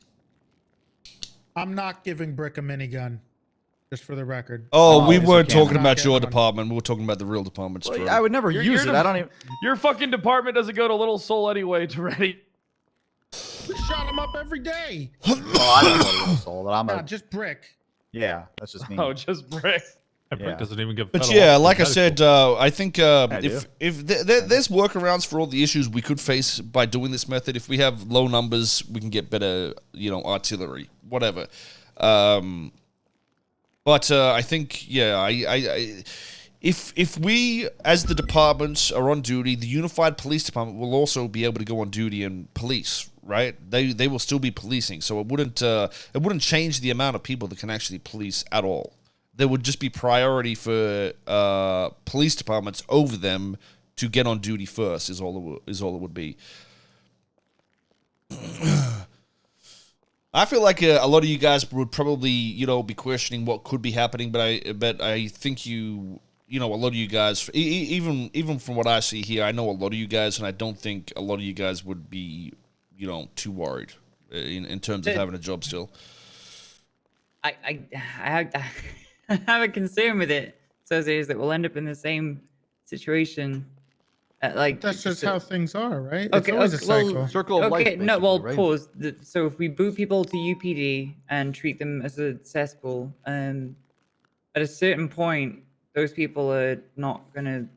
I'm not giving Brick a minigun, just for the record. Oh, we weren't talking about your department. We were talking about the real departments. Well, I would never use it. I don't even. Your fucking department doesn't go to Little Soul anyway, Toretti. We shot him up every day. Well, I don't know Little Soul, but I'm Nah, just Brick. Yeah, that's just me. Oh, just Brick. Yeah. Doesn't even give. But yeah, like I said, I think if there's workarounds for all the issues we could face by doing this method. If we have low numbers, we can get better, artillery, whatever. But I think, if we, as the departments, are on duty, the Unified Police Department will also be able to go on duty and police, right? They will still be policing, so it wouldn't change the amount of people that can actually police at all. There would just be priority for police departments over them to get on duty first. Is all it would be. I feel like a lot of you guys would probably, be questioning what could be happening, but I think a lot of you guys, even from what I see here, I know a lot of you guys, and I don't think a lot of you guys would be, too worried in terms of having a job still. I have a concern with it. So is that we'll end up in the same situation. That's just how things are, right? Okay, It's always a cycle. well, Circle of life, okay, no, well, basically, right? pause. So if we boot people to UPD and treat them as a cesspool, at a certain point, those people are not gonna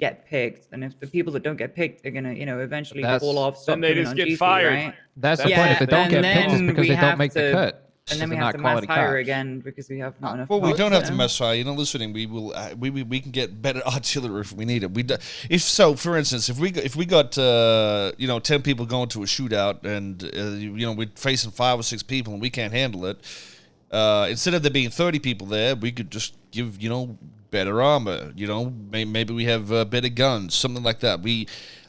get picked, and if the people that don't get picked are gonna, eventually fall off, stop Then they coming just on get GC, fired. right? That's the point. If they don't and get picked, it's then because we they don't have make the to- cut. And then we They're have not to mass quality hire cops. again because we have not enough. Well, we cops, don't have to so- mess high. Listening, we will. We can get better artillery if we need it. If so, for instance, if we got 10 people going to a shootout, and we're facing 5 or 6 people, and we can't handle it. Instead of there being 30 people there, we could just give better armor. Maybe we have better guns, something like that.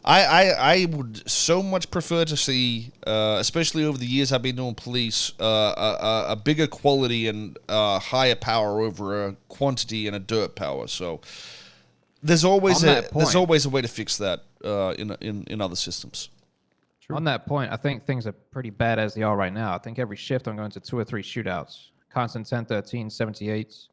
I would so much prefer to see, especially over the years I've been doing police, a bigger quality and higher power over a quantity and a dirt power. So there's always a way to fix that in other systems. On that point, I think things are pretty bad as they are right now. I think every shift I'm going to 2 or 3 shootouts. Constant 10-13, 78s.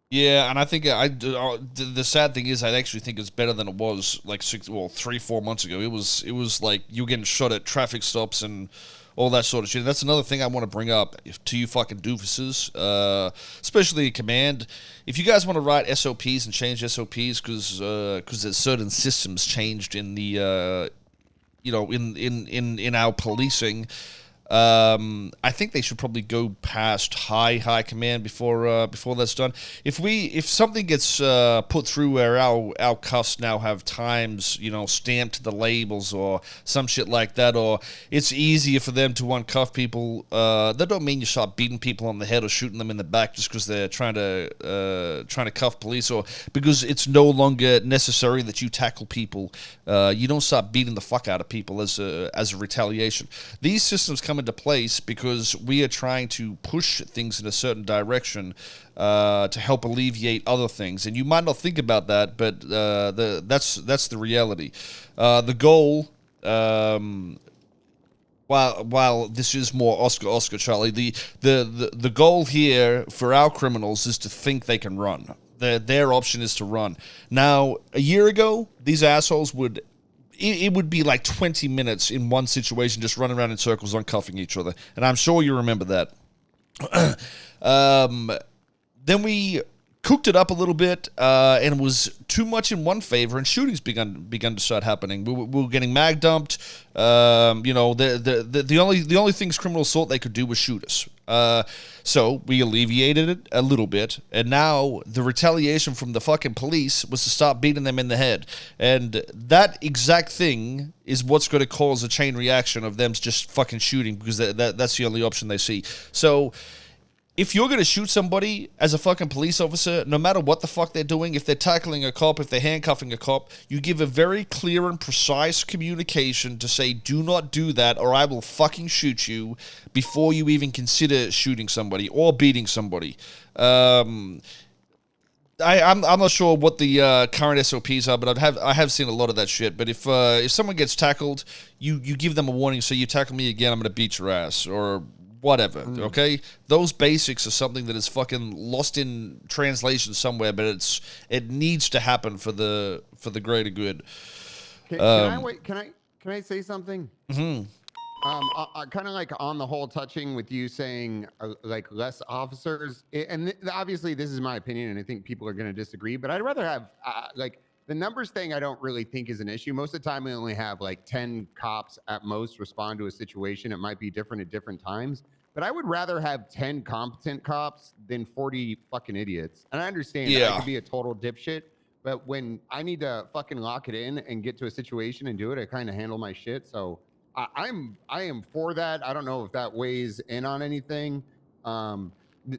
Yeah, and I think the sad thing is I actually think it's better than it was like 3-4 months ago. It was like you were getting shot at traffic stops and all that sort of shit. And that's another thing I want to bring up to you fucking doofuses, especially in command. If you guys want to write SOPs and change SOPs because there's certain systems changed in the in our policing. I think they should probably go past high command before that's done. If something gets put through where our cuffs now have times, stamped to the labels or some shit like that, or it's easier for them to uncuff people, that don't mean you start beating people on the head or shooting them in the back just because they're trying to cuff police, or because it's no longer necessary that you tackle people. You don't start beating the fuck out of people as a retaliation. These systems come into place because we are trying to push things in a certain direction to help alleviate other things, and you might not think about that, but that's the reality. The goal, while this is more Oscar Charlie, the goal here for our criminals is to think they can run. Their option is to run. Now, a year ago, these assholes would. It would be like 20 minutes in one situation just running around in circles uncuffing each other. And I'm sure you remember that. Then we cooked it up a little bit, and it was too much in one favor, and shootings begun to start happening. We were getting mag dumped. The only things criminals thought they could do was shoot us. So we alleviated it a little bit, and now the retaliation from the fucking police was to start beating them in the head. And that exact thing is what's going to cause a chain reaction of them just fucking shooting, because that's the only option they see. So if you're going to shoot somebody as a fucking police officer, no matter what the fuck they're doing, if they're tackling a cop, if they're handcuffing a cop, you give a very clear and precise communication to say, do not do that or I will fucking shoot you, before you even consider shooting somebody or beating somebody. I'm not sure what the current SOPs are, but I have seen a lot of that shit. But if someone gets tackled, you give them a warning. So you tackle me again, I'm going to beat your ass, or whatever, okay? Those basics are something that is fucking lost in translation somewhere, but it needs to happen for the greater good. Can I say something? Mm-hmm. Kind of like on the whole, touching with you saying like less officers, and obviously this is my opinion, and I think people are going to disagree, but I'd rather have like the numbers thing. I don't really think is an issue. Most of the time, we only have like 10 cops at most respond to a situation. It might be different at different times. but I would rather have 10 competent cops than 40 fucking idiots. And I understand I Yeah. could be a total dipshit, but when I need to fucking lock it in and get to a situation and do it, I kind of handle my shit. So I am for that. I don't know if that weighs in on anything.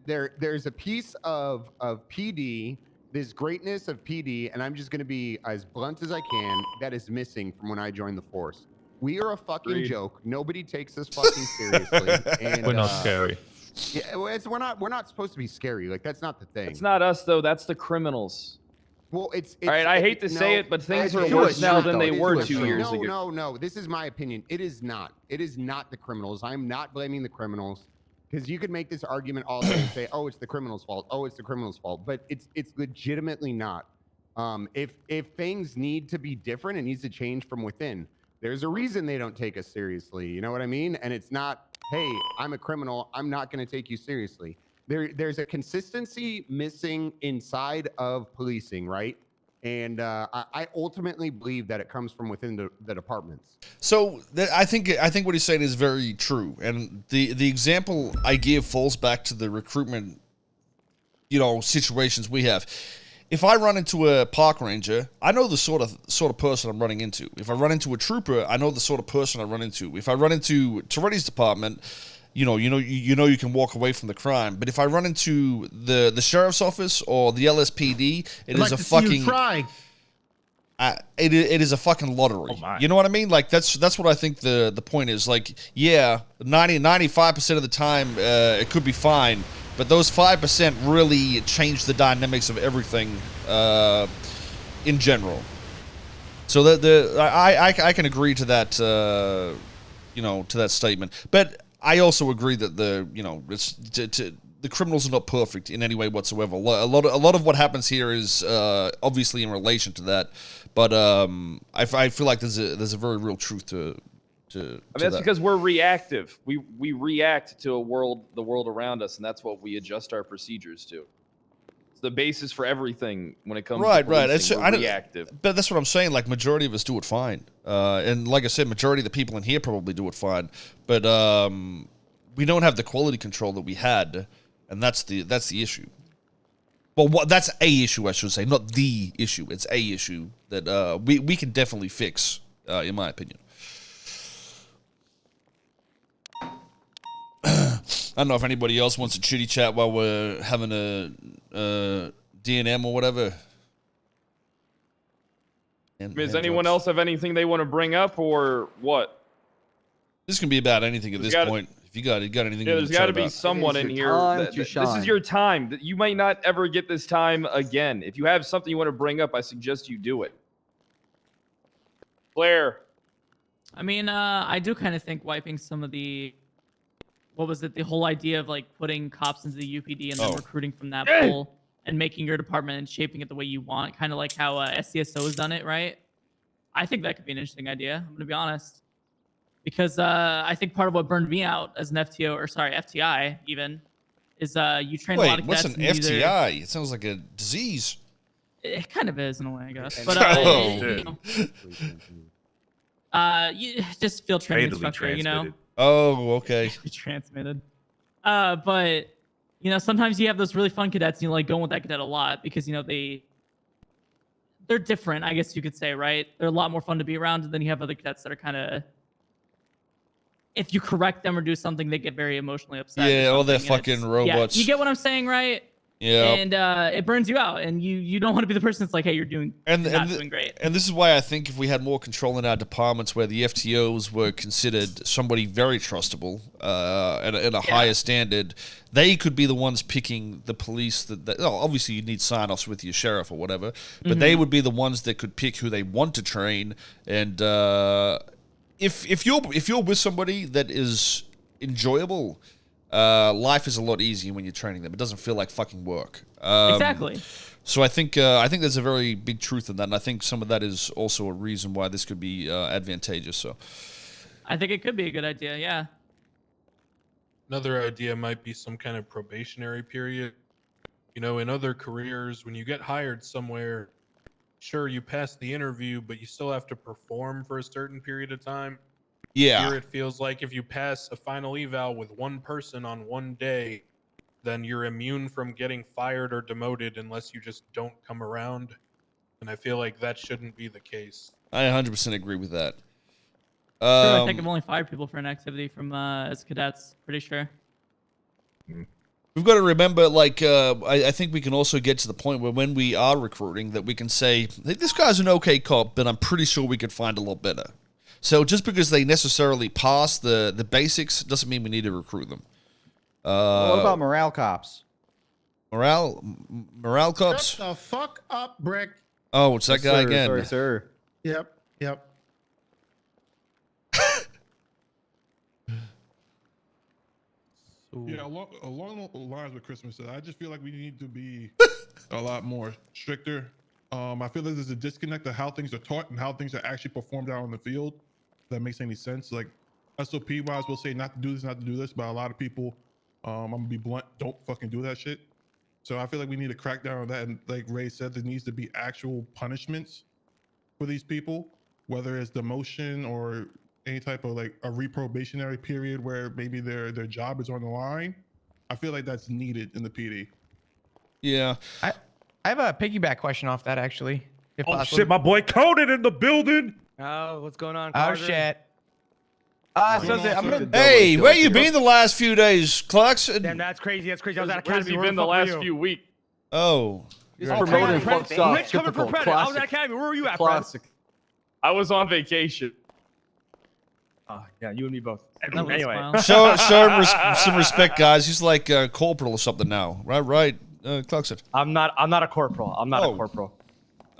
There's a piece of PD, this greatness of PD, and I'm just going to be as blunt as I can, that is missing from when I joined the force. We are a fucking Agreed. joke. Nobody takes us fucking seriously. And We're not scary. yeah, well, we're not supposed to be scary. Like, that's not the thing. It's not us though. That's the criminals. Well, it's all right. I hate to say it, but things are worse now than they were 2 years ago. No. This is my opinion. It is not. It is not the criminals. I'm not blaming the criminals, because you could make this argument all day and say, "Oh, it's the criminals' fault. Oh, it's the criminals' fault." But it's legitimately not. If things need to be different, it needs to change from within. There's a reason they don't take us seriously. You know what I mean? And it's not, "Hey, I'm a criminal. I'm not going to take you seriously." There's a consistency missing inside of policing, right? And I ultimately believe that it comes from within the departments. So I think what he's saying is very true, and the example I give falls back to the recruitment, situations we have. If I run into a park ranger, I know the sort of person I'm running into. If I run into a trooper, I know the sort of person I run into. If I run into Toretti's department, you can walk away from the crime. But if I run into the sheriff's office or the LSPD, it is a fucking it is a fucking lottery. You know what I mean? Like that's what I think the point is. Like, yeah, 95% of the time it could be fine, but those 5% really change the dynamics of everything in general. So I can agree to that to that statement. But I also agree that the criminals are not perfect in any way whatsoever. A lot of what happens here is obviously in relation to that, but I feel like there's a very real truth to. I mean, that's because we're reactive. We react to the world around us, and that's what we adjust our procedures to. It's the basis for everything when it comes to policing. We're reactive. But that's what I'm saying. Like, majority of us do it fine, and like I said, majority of the people in here probably do it fine. But we don't have the quality control that we had, and that's the issue. Well, that's a issue, I should say, not the issue. It's a issue that we can definitely fix, in my opinion. I don't know if anybody else wants to chitty chat while we're having a D&M or whatever. Does anyone else have anything they want to bring up, or what? This can be about anything at this point. If you got anything, yeah, there's got to be someone in here. This is your time. You might not ever get this time again. If you have something you want to bring up, I suggest you do it. Blair. I mean, I do kind of think wiping some of the, what was it? The whole idea of like putting cops into the UPD and then recruiting from that pool and making your department and shaping it the way you want, kind of like how SCSO has done it, right? I think that could be an interesting idea. I'm gonna be honest, because I think part of what burned me out as an FTI even, is you train a lot of cadets. What's an FTI? It sounds like a disease. It kind of is in a way, I guess. But you just feel training instructor, Oh, okay. Transmitted. But sometimes you have those really fun cadets, and you like going with that cadet a lot because they're different, I guess you could say, right? They're a lot more fun to be around, and then you have other cadets that are kind of, if you correct them or do something, they get very emotionally upset. Yeah, all their fucking robots. Yeah, you get what I'm saying, right? Yeah. And it burns you out, and you don't want to be the person that's like, hey, you're not doing great. And this is why I think if we had more control in our departments, where the FTOs were considered somebody very trustable at a higher standard, they could be the ones picking the police. Obviously you need sign-offs with your sheriff or whatever, but they would be the ones that could pick who they want to train. And if you're with somebody that is enjoyable, life is a lot easier when you're training them. It doesn't feel like fucking work. Exactly. So I think there's a very big truth in that, and I think some of that is also a reason why this could be advantageous. So I think it could be a good idea. Yeah. Another idea might be some kind of probationary period. In other careers, when you get hired somewhere, sure, you pass the interview, but you still have to perform for a certain period of time. Yeah. Here it feels like if you pass a final eval with one person on one day, then you're immune from getting fired or demoted unless you just don't come around. And I feel like that shouldn't be the case. I 100% agree with that. I think I've only fired people for an activity from as cadets. Pretty sure. We've got to remember, like, I think we can also get to the point where when we are recruiting that we can say, hey, this guy's an okay cop, but I'm pretty sure we could find a lot better. So just because they necessarily pass the basics doesn't mean we need to recruit them. What about morale cops? Morale cops? Shut the fuck up, Brick. Oh, it's that guy sir, again. Sorry, sir. Yep. Yep. Yeah, along the lines with Christmas said, I just feel like we need to be a lot more stricter. I feel like there's a disconnect of how things are taught and how things are actually performed out on the field. If that makes any sense. Like SOP wise, we'll say not to do this, not to do this, but a lot of people, I'm gonna be blunt, don't fucking do that shit. So I feel like we need to crack down on that. And like Ray said, there needs to be actual punishments for these people, whether it's demotion or any type of like a reprobationary period where maybe their job is on the line. I feel like that's needed in the PD. Yeah. I have a piggyback question off that actually. If Oh possible. shit, my boy Conan in the building. Oh, what's going on? Oh, Carter? shit. Hey, where you been the last few days, Clarkson? Damn, that's crazy. That's crazy. I was at Where's academy. he Where been the fuck were last you? few weeks? Oh. He's promoting fuck stuff. Rich coming for credit. I was at academy. Where were you at, Fred? Classic. I was on vacation. Oh, yeah, you and me both. That was Anyway. wild. Show him some respect, guys. He's like corporal or something now, right? Clarkson. I'm not a corporal. I'm not Oh. a corporal.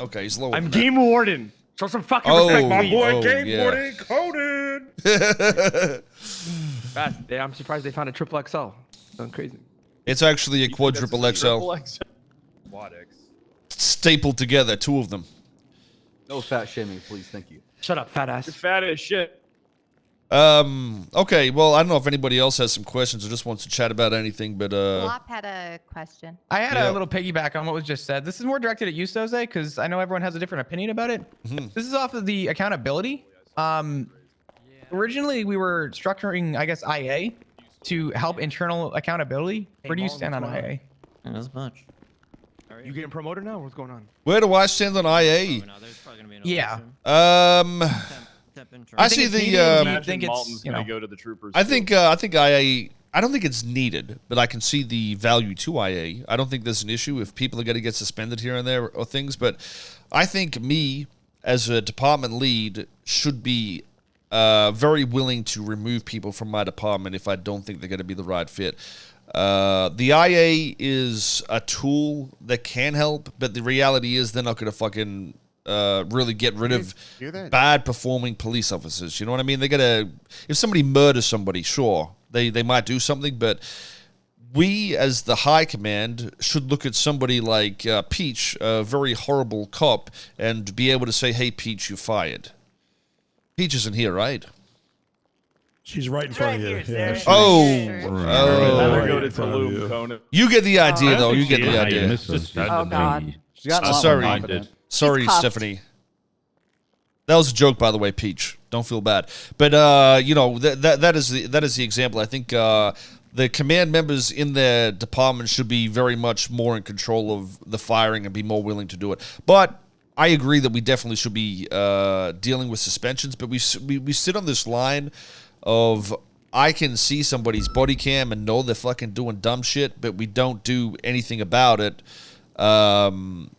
Okay, he's lower. I'm than game warden. Show some fucking Oh, respect, My please. boy Game yeah. Warden Conan. I'm surprised they found a triple XL. Going crazy. It's actually a quadruple XL. Quad X. Stapled together, two of them. No fat shaming, please. Thank you. Shut up, fat ass. You're fat as shit. Okay, well, I don't know if anybody else has some questions or just wants to chat about anything, but Lop had a question. I had Yeah. a little piggyback on what was just said. This is more directed at you, Soze, because I know everyone has a different opinion about it. This is off of the accountability. Originally, we were structuring, I guess, IA to help internal accountability. Where do you stand on IA? Not as much. You getting promoted now? What's going on? where do I stand on IA? Yeah. I see it's the. needed? Do you Imagine think it's, Malton's you gonna know- go to the troopers. I too. think IA. I don't think it's needed, but I can see the value to IA. I don't think there's an issue if people are going to get suspended here and there or things, but I think me as a department lead should be very willing to remove people from my department if I don't think they're going to be the right fit. The IA is a tool that can help, but the reality is they're not going to fucking really get rid of Hear that? bad performing police officers. You know what I mean? They're gonna, if somebody murders somebody, sure, they might do something, but we as the high command should look at somebody like Peach, a very horrible cop, and be able to say, hey, Peach, you're fired. Peach isn't here, right? She's right in front of you. Yeah, she's- Rather go to Tulum, Conan. You get the idea, I though. think You get she the is. idea. Oh, God. She's got a lot more Sorry, confidence. sorry, She's cuffed. Stephanie. That was a joke, by the way, Peach. Don't feel bad. But you know that is the example. I think the command members in their department should be very much more in control of the firing and be more willing to do it. But I agree that we definitely should be dealing with suspensions. But we sit on this line of I can see somebody's body cam and know they're fucking doing dumb shit, but we don't do anything about it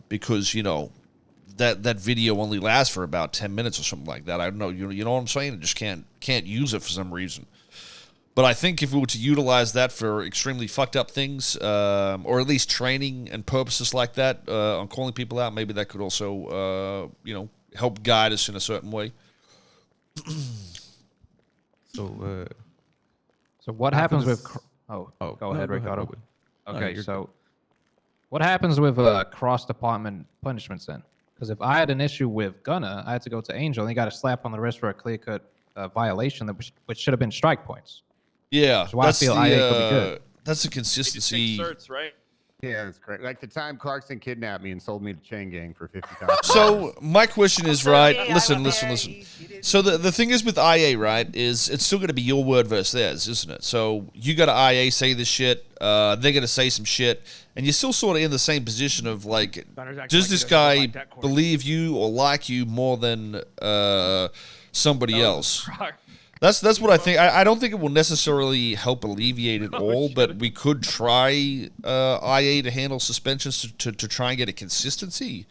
because you know. That video only lasts for about 10 minutes or something like that. I don't know. You know what I'm saying? I just can't use it for some reason. But I think if we were to utilize that for extremely fucked up things, or at least training and purposes like that, on calling people out, maybe that could also, you know, help guide us in a certain way. So what happens with? Go ahead, Ricardo. Okay, so what happens with cross department punishments then? Because if I had an issue with Gunna, I had to go to Angel and he got a slap on the wrist for a clear cut violation that which should have been strike points. Yeah, So I feel IA could be good. That's the consistency. Certs, right? Yeah, that's correct. Like the time Clarkson kidnapped me and sold me to Chain Gang for $50,000. So my question is right. Listen. So the thing is with IA, right, is it's still going to be your word versus theirs, isn't it? So you got to IA say this shit, they're going to say some shit, and you're still sort of in the same position of like, does this guy believe you or like you more than somebody else? That's what I think. I don't think it will necessarily help alleviate it all, but we could try IA to handle suspensions to try and get a consistency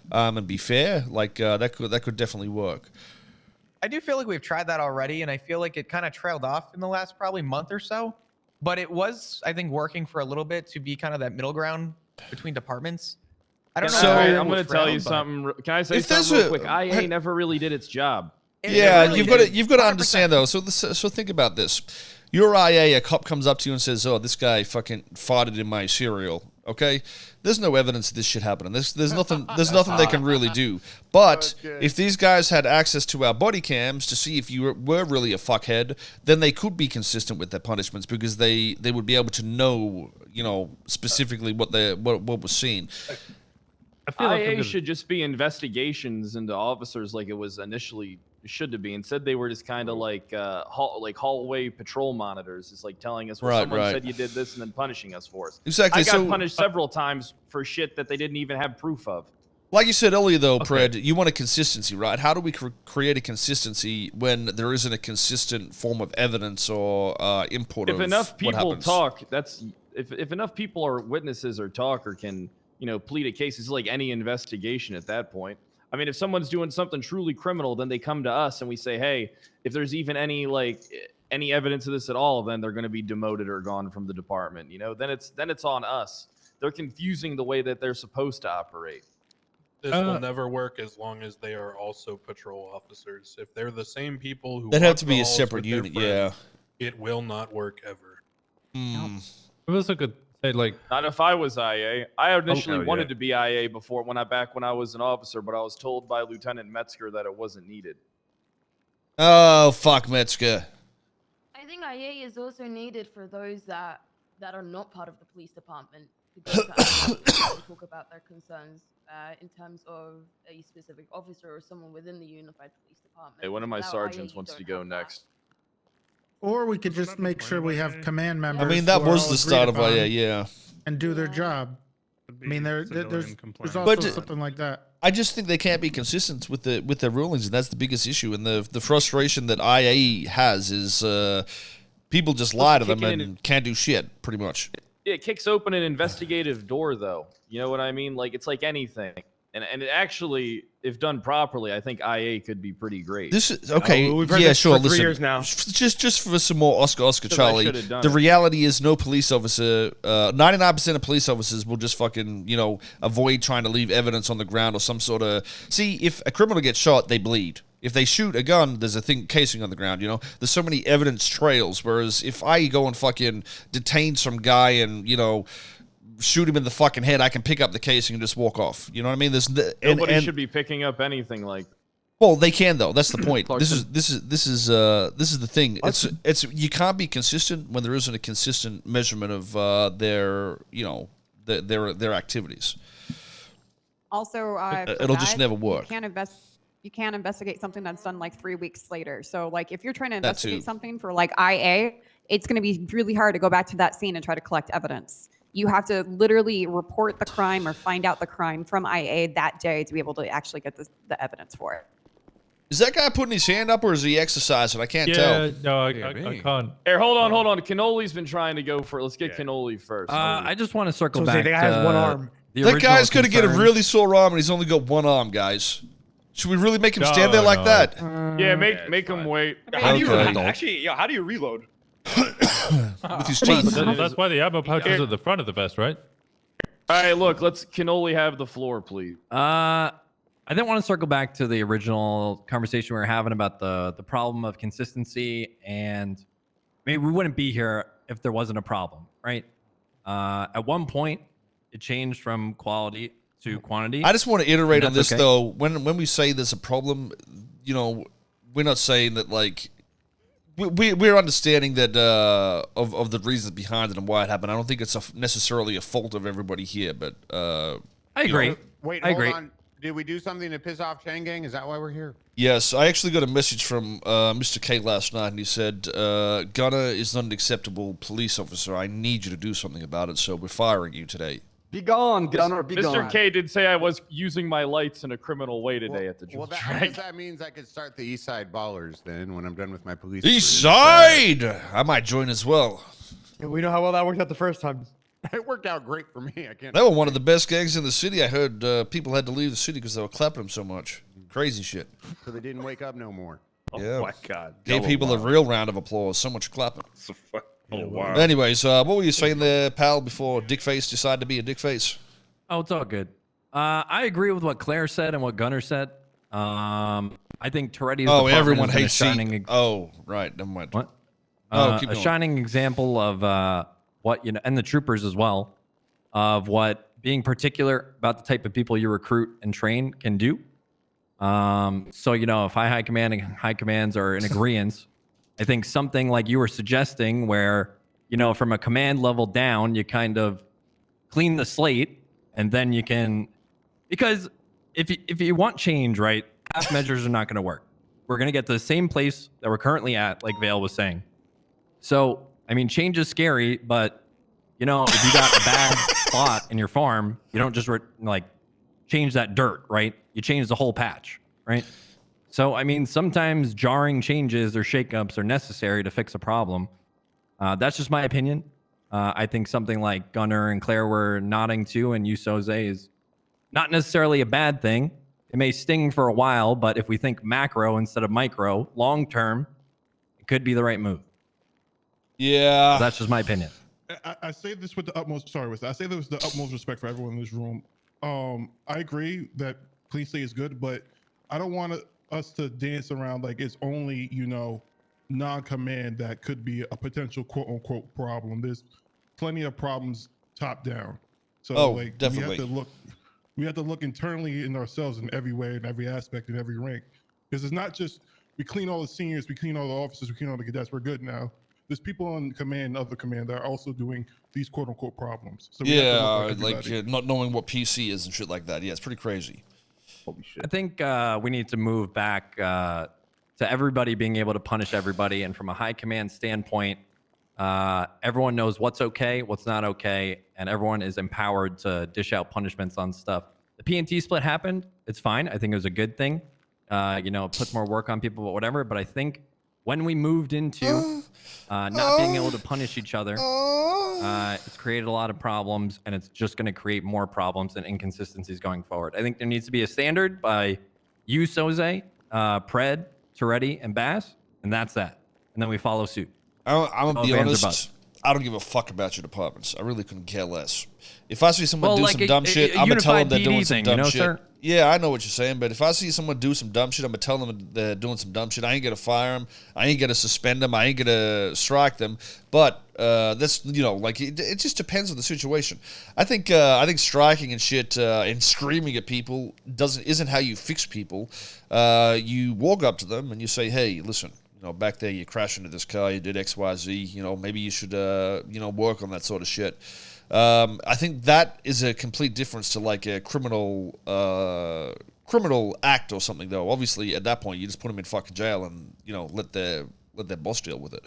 and be fair. Like that could definitely work. I do feel like we've tried that already, and I feel like it kind of trailed off in the last probably month or so. But it was, I think, working for a little bit to be kind of that middle ground between departments. I don't know. So I'm going to tell you something. Can I say something real quick? IA never really did its job. Yeah, you've got to understand though. So think about this. Your IA, a cop comes up to you and says, "Oh, this guy fucking farted in my cereal." Okay, there's no evidence of this shit happening. There's nothing they can really do. But if these guys had access to our body cams to see if you were really a fuckhead, then they could be consistent with their punishments because they would be able to know, specifically what was seen. I feel IA should just be investigations into officers like it was initially should be. Instead, they were just kind of like hallway patrol monitors. It's like telling us, well, someone said you did this and then punishing us for it. Exactly. I got punished several times for shit that they didn't even have proof of. Like you said earlier, though, Pred, you want a consistency, right? How do we create a consistency when there isn't a consistent form of evidence or input? If enough people talk, if enough people or witnesses or talk or can plead a case, it's like any investigation at that point. I mean, if someone's doing something truly criminal, then they come to us and we say, hey, if there's even any evidence of this at all, then they're going to be demoted or gone from the department. Then it's on us. They're confusing the way that they're supposed to operate. This will never work as long as they are also patrol officers. If they're the same people who that have to be a separate unit, it will not work ever. It was a good. Not if I was IA. I initially wanted to be IA when I was an officer, but I was told by Lieutenant Metzger that it wasn't needed. Oh, fuck Metzger. I think IA is also needed for those that are not part of the police department to go to and talk about their concerns in terms of a specific officer or someone within the unified police department. Hey, one of my Without sergeants IA, wants to go next. Or we could just make sure we have command members. I mean, that who are was all the agreed start of upon IA, yeah. And do their job. I mean, there's also But something like that. I just think they can't be consistent with their rulings, and that's the biggest issue. And the frustration that IA has is people just lie to them and can't do shit, pretty much. It kicks open an investigative door, though. You know what I mean? Like, it's like anything. And it actually, if done properly, I think IA could be pretty great. This is okay. We've heard yeah, this sure. for 3 Listen, years now. Just for some more Oscar Charlie. should've done The it. reality is, no police officer. 99% of police officers will just fucking avoid trying to leave evidence on the ground or some sort of. See, if a criminal gets shot, they bleed. If they shoot a gun, there's a casing on the ground. There's so many evidence trails. Whereas if I go and fucking detain some guy and shoot him in the fucking head, I can pick up the casing and just walk off. You know what I mean? Nobody should be picking up anything like. Well, they can though. That's the point. This is the thing. It's you can't be consistent when there isn't a consistent measurement of their activities. Also, it'll just never work. You can't investigate something that's done like 3 weeks later. So like if you're trying to That investigate too. something for like IA, it's going to be really hard to go back to that scene and try to collect evidence. You have to literally report the crime or find out the crime from IA that day to be able to actually get the evidence for it. Is that guy putting his hand up or is he exercising? I can't tell. No, I can't. Here, hold on. Cannoli's been trying to go for it. Let's get Cannoli first. I just want to circle So back. the guy has one arm. That guy's gonna get a really sore arm and he's only got one arm, guys. Should we really make him stand there like that? Yeah, make him wait. How do you how do you reload? With his But teeth. that's why the ammo pouch is at the front of the vest, right? All right, look, let's Cannoli have the floor, please. I didn't want to circle back to the original conversation we were having about the problem of consistency, and maybe we wouldn't be here if there wasn't a problem, right? At one point, it changed from quality to quantity. I just want to iterate on and this that's okay. though. When we say there's a problem, we're not saying that like we're understanding that of the reasons behind it and why it happened. I don't think it's necessarily a fault of everybody here, but I agree. Wait, I hold agree. on. Did we do something to piss off Chain Gang? Is that why we're here? Yes, I actually got a message from Mr. K last night, and he said, Gunner is not an acceptable police officer. I need you to do something about it, so we're firing you today. Be gone, Gunner. Be gone. Mr. K did say I was using my lights in a criminal way today at the Well, jewel I guess that means I could start the East Side Ballers then when I'm done with my police. East career. Side! I might join as well. Yeah, we know how well that worked out the first time. It worked out great for me. I can't. They were one of the best gangs in the city. I heard people had to leave the city because they were clapping them so much. Crazy shit. So they didn't wake up no more. Yeah. Oh my God. Gave people a real round of applause. So much clapping. Oh wow. Anyways, what were you saying there, pal, before Dickface decided to be a Dickface? Oh, it's all good. I agree with what Claire said and what Gunner said. I think Toretti's everyone has been a hates shining Oh, right. Never mind. What? Keep a going. shining example of what, you know, and the troopers as well, of what being particular about the type of people you recruit and train can do. So, you know, if high command and high commands are in agreement, I think something like you were suggesting where, you know, from a command level down, you kind of clean the slate, and then you can, because if you want change, right, half measures are not going to work. We're going to get to the same place that we're currently at, like Vale was saying. So, I mean, change is scary, but, you know, if you got a bad spot in your farm, you don't just like change that dirt, right? You change the whole patch, right? So, I mean, sometimes jarring changes or shakeups are necessary to fix a problem. That's just my opinion. I think something like Gunner and Claire were nodding to, and you, Soze, is not necessarily a bad thing. It may sting for a while, but if we think macro instead of micro, long term, it could be the right move. Yeah. So that's just my opinion. I say this with the utmost. Sorry, I say this with the utmost respect for everyone in this room. I agree that police state is good, but I don't want us to dance around like it's only, you know, non-command that could be a potential quote unquote problem. There's plenty of problems top down. So like definitely. we have to look internally in ourselves in every way, in every aspect, in every rank. Because it's not just we clean all the seniors, we clean all the officers, we clean all the cadets, we're good now. There's people on command and other command that are also doing these quote unquote problems. So we have to look like everybody. not knowing what PC is and shit like that. Yeah, it's pretty crazy. Holy shit. I think we need to move back to everybody being able to punish everybody. And from a high command standpoint, everyone knows what's okay, what's not okay, and everyone is empowered to dish out punishments on stuff. The P&T split happened. It's fine. I think it was a good thing. You know, it puts more work on people, but whatever. But I think when we moved into not being able to punish each other, it's created a lot of problems, and it's just going to create more problems and inconsistencies going forward. I think there needs to be a standard by you, Soze, Pred, Toretti, and Bass, and that's that. And then we follow suit. I'm gonna be Both hands are honest. buzzed. I don't give a fuck about your departments. I really couldn't care less. If I see someone Well, do like some dumb shit, I'm gonna tell them they're doing some dumb shit. Sir? Yeah, I know what you're saying, but if I see someone do some dumb shit, I'm gonna tell them they're doing some dumb shit. I ain't gonna fire them. I ain't gonna suspend them. I ain't gonna strike them. But that's, you know, like it just depends on the situation. I think striking and shit and screaming at people isn't how you fix people. You walk up to them and you say, hey, listen. You know, back there you crashed into this car, you did X, Y, Z, you know, maybe you should, you know, work on that sort of shit. I think that is a complete difference to like a criminal act or something, though. Obviously, at that point, you just put them in fucking jail and, you know, let their boss deal with it.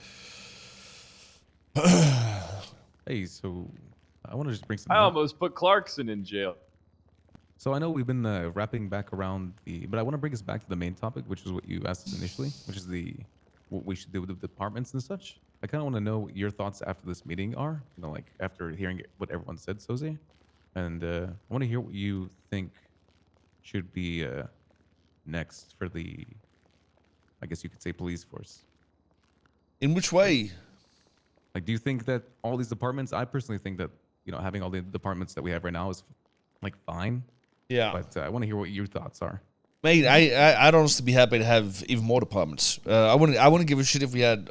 Hey, so I want to just bring something I up. almost put Clarkson in jail. So I know we've been wrapping back around but I want to bring us back to the main topic, which is what you asked us initially, which is what we should do with the departments and such. I kind of want to know what your thoughts after this meeting are, you know, like after hearing what everyone said, Soze. And I want to hear what you think should be next for the, I guess you could say, police force. In which way? Like, do you think that all these departments, I personally think that, you know, having all the departments that we have right now is like fine. Yeah. But I want to hear what your thoughts are. Mate, I'd honestly be happy to have even more departments. I wouldn't give a shit if we had,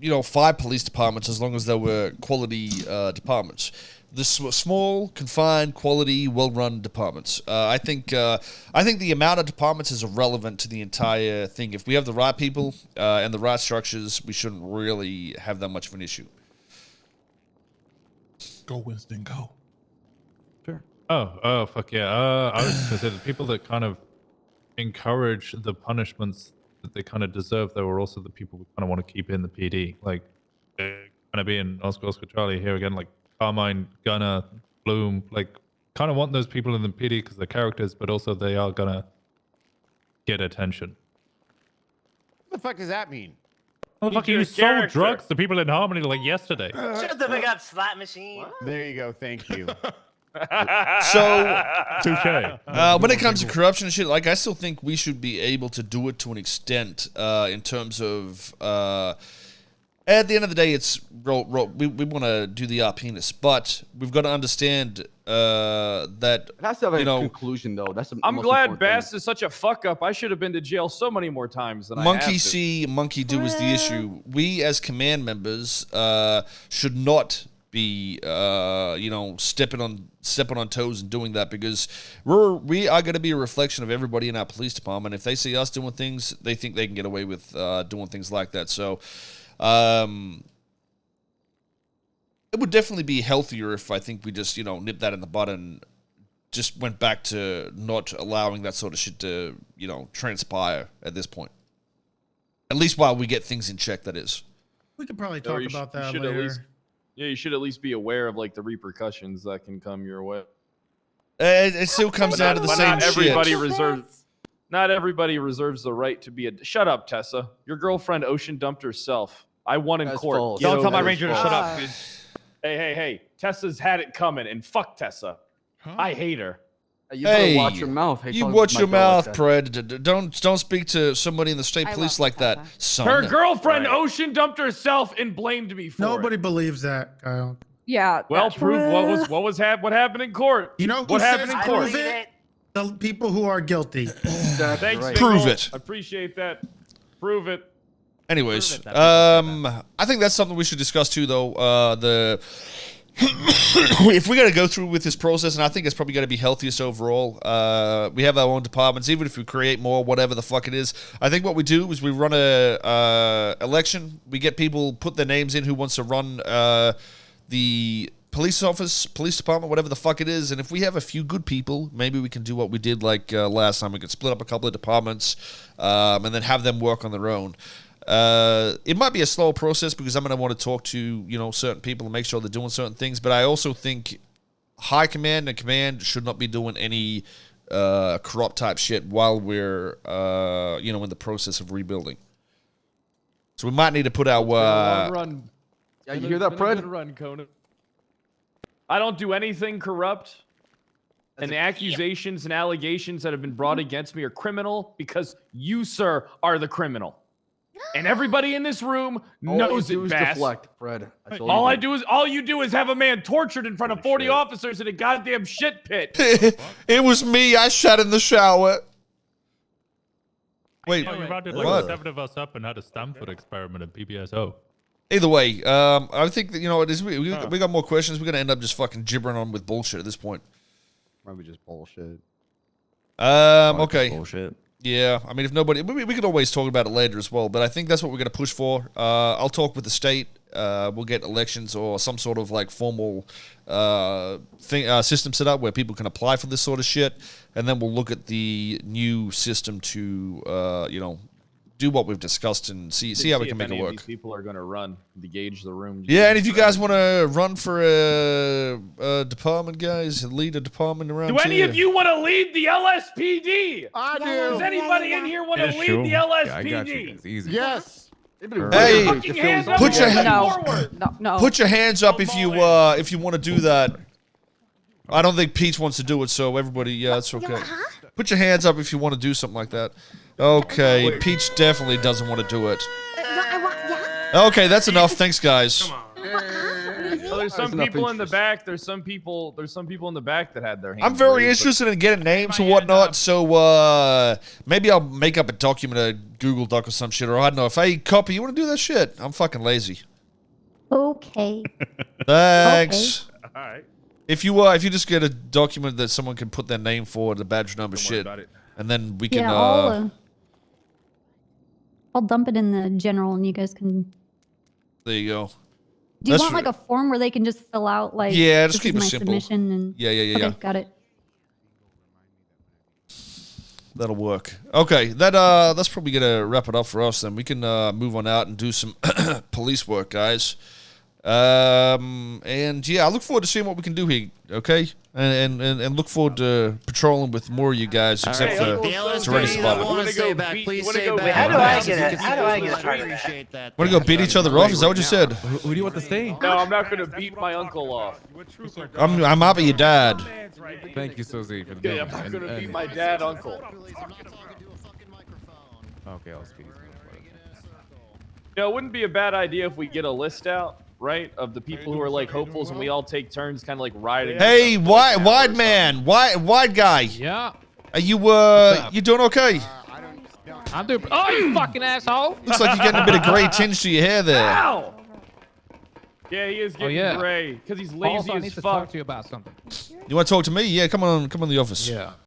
you know, 5 police departments as long as they were quality departments. The small, confined, quality, well-run departments. I think the amount of departments is irrelevant to the entire thing. If we have the right people and the right structures, we shouldn't really have that much of an issue. Go, Winston, go. Sure. Oh, fuck yeah. I was just gonna say the people that kind of encourage the punishments that they kind of deserve, though, are also the people we kind of want to keep in the PD. Like, kind of being Oscar Charlie here again, like Carmine, Gunner, Bloom, like, kind of want those people in the PD because they're characters, but also they are gonna get attention. What the fuck does that mean? Motherfucker, you sold drugs to people in Harmony like yesterday. Shut the fuck up, slot machine. There you go. Thank you. So, touche. When it comes to corruption and shit, like I still think we should be able to do it to an extent. In terms of, at the end of the day, it's we want to do the penis, but we've got to understand that It has to have a conclusion, though. That's the I'm most glad important Bass is such a fuck up. I should have been to jail so many more times than I monkey have see, monkey do is the issue. We as command members should not be stepping on toes and doing that, because we are going to be a reflection of everybody in our police department. If they see us doing things, they think they can get away with doing things like that. So it would definitely be healthier if I think we just nipped that in the bud and just went back to not allowing that sort of shit to transpire at this point. At least while we get things in check, that is. We could probably talk about that should later. At least, yeah, you should at least be aware of like the repercussions that can come your way. It still comes down to the same not everybody shit. Not everybody reserves the right to be a. Shut up, Tessa. Your girlfriend ocean dumped herself. I won in That's court. false. Get Don't tell over my it. ranger to shut up. Hey. Tessa's had it coming, and fuck Tessa. I hate her. You better watch your mouth. Hey, You talk watch to my your girl like mouth, that. Pred. Don't speak to somebody in the state police like that, son. Her girlfriend ocean dumped herself and blamed me for Nobody it. believes that, Kyle. Yeah. Well, prove what happened in court. You know who what happened says in court? prove it? The people who are guilty. Thanks, right. Prove Fingal. it. I appreciate that. Prove it. Anyways, Prove it. I think that's something we should discuss too, though. If we got to go through with this process, and I think it's probably going to be healthiest overall. We have our own departments, even if we create more, whatever the fuck it is. I think what we do is we run a election. We get people put their names in who wants to run the police office, police department, whatever the fuck it is. And if we have a few good people, maybe we can do what we did like last time. We could split up a couple of departments and then have them work on their own. It might be a slow process because I'm going to want to talk to, certain people and make sure they're doing certain things. But I also think high command and command should not be doing any corrupt type shit while we're, in the process of rebuilding. So we might need to put our... run. Yeah, you hear that, Fred? Run, Conan. I don't do anything corrupt. And the accusations and allegations that have been brought against me are criminal because you, sir, are the criminal. And everybody in this room knows it, Bass. Deflect, Fred. That's All you do is have a man tortured in front of 40 officers in a goddamn shit pit. It was me. I shat in the shower. Wait, You rounded like 7 of us up and had a Stanford experiment at PBSO. Either way, I think that, it is, we got more questions. We're going to end up just fucking gibbering on with bullshit at this point. Probably just bullshit. Okay. Bullshit. Yeah, I mean, if nobody... We could always talk about it later as well, but I think that's what we're going to push for. I'll talk with the state. We'll get elections or some sort of, like, formal system set up where people can apply for this sort of shit, and then we'll look at the new system to, do what we've discussed and see how we can make it work. These people are going to run to gauge the room. Yeah, and if you guys want to run for a department, guys, lead a department around Do any here. of you want to lead the LSPD? I do. Does anybody in here want to lead the LSPD? Yeah, I got you. It's easy. Yes. Hey, Fucking hands up put your and hand- forward. No. Put your hands up if you want to do that. I don't think Pete wants to do it, so everybody, that's okay. Put your hands up if you want to do something like that. Okay, Peach definitely doesn't want to do it. Okay, that's enough. Thanks, guys. So there's some people in the back. There's some people in the back that had their hands. I'm very raised, interested in getting names and whatnot, so maybe I'll make up a document, a Google Doc or some shit, or I don't know. If I copy, you want to do that shit? I'm fucking lazy. Okay. Thanks. All right. If you just get a document that someone can put their name for, the badge number, shit, and then we can. Yeah, I'll dump it in the general, and you guys can. There you go. Do you want like a form where they can just fill out like? Yeah, just this keep is it my simple. Submission and... Yeah. Okay, got it. That'll work. Okay, that's probably gonna wrap it up for us. Then we can move on out and do some police work, guys. And yeah, I look forward to seeing what we can do here. Okay, and look forward to patrolling with more of you guys, except for Serenity Spot. Want to stay back? Please stay back. How do I get it? How do I get a part of that? Appreciate that. Want to go beat each other off? Is that what you said? Who do you want to stay? No, I'm not gonna beat my uncle off. I'm happy your dad. Thank you, Soze, for the Yeah, I'm not gonna beat my dad, uncle. Okay, I'll speak. You know, it wouldn't be a bad idea if we get a list out, right, of the people who are like hopefuls, and we all take turns, kind of like riding. Hey, wide man, wide guy. Yeah. Are you you doing okay? I'm doing. Oh, you fucking asshole! Looks like you're getting a bit of gray tinge to your hair there. Ow! Yeah, he is getting gray because he's lazy Also, I need as to fuck. talk to you about something. You want to talk to me? Yeah, come on the office. Yeah.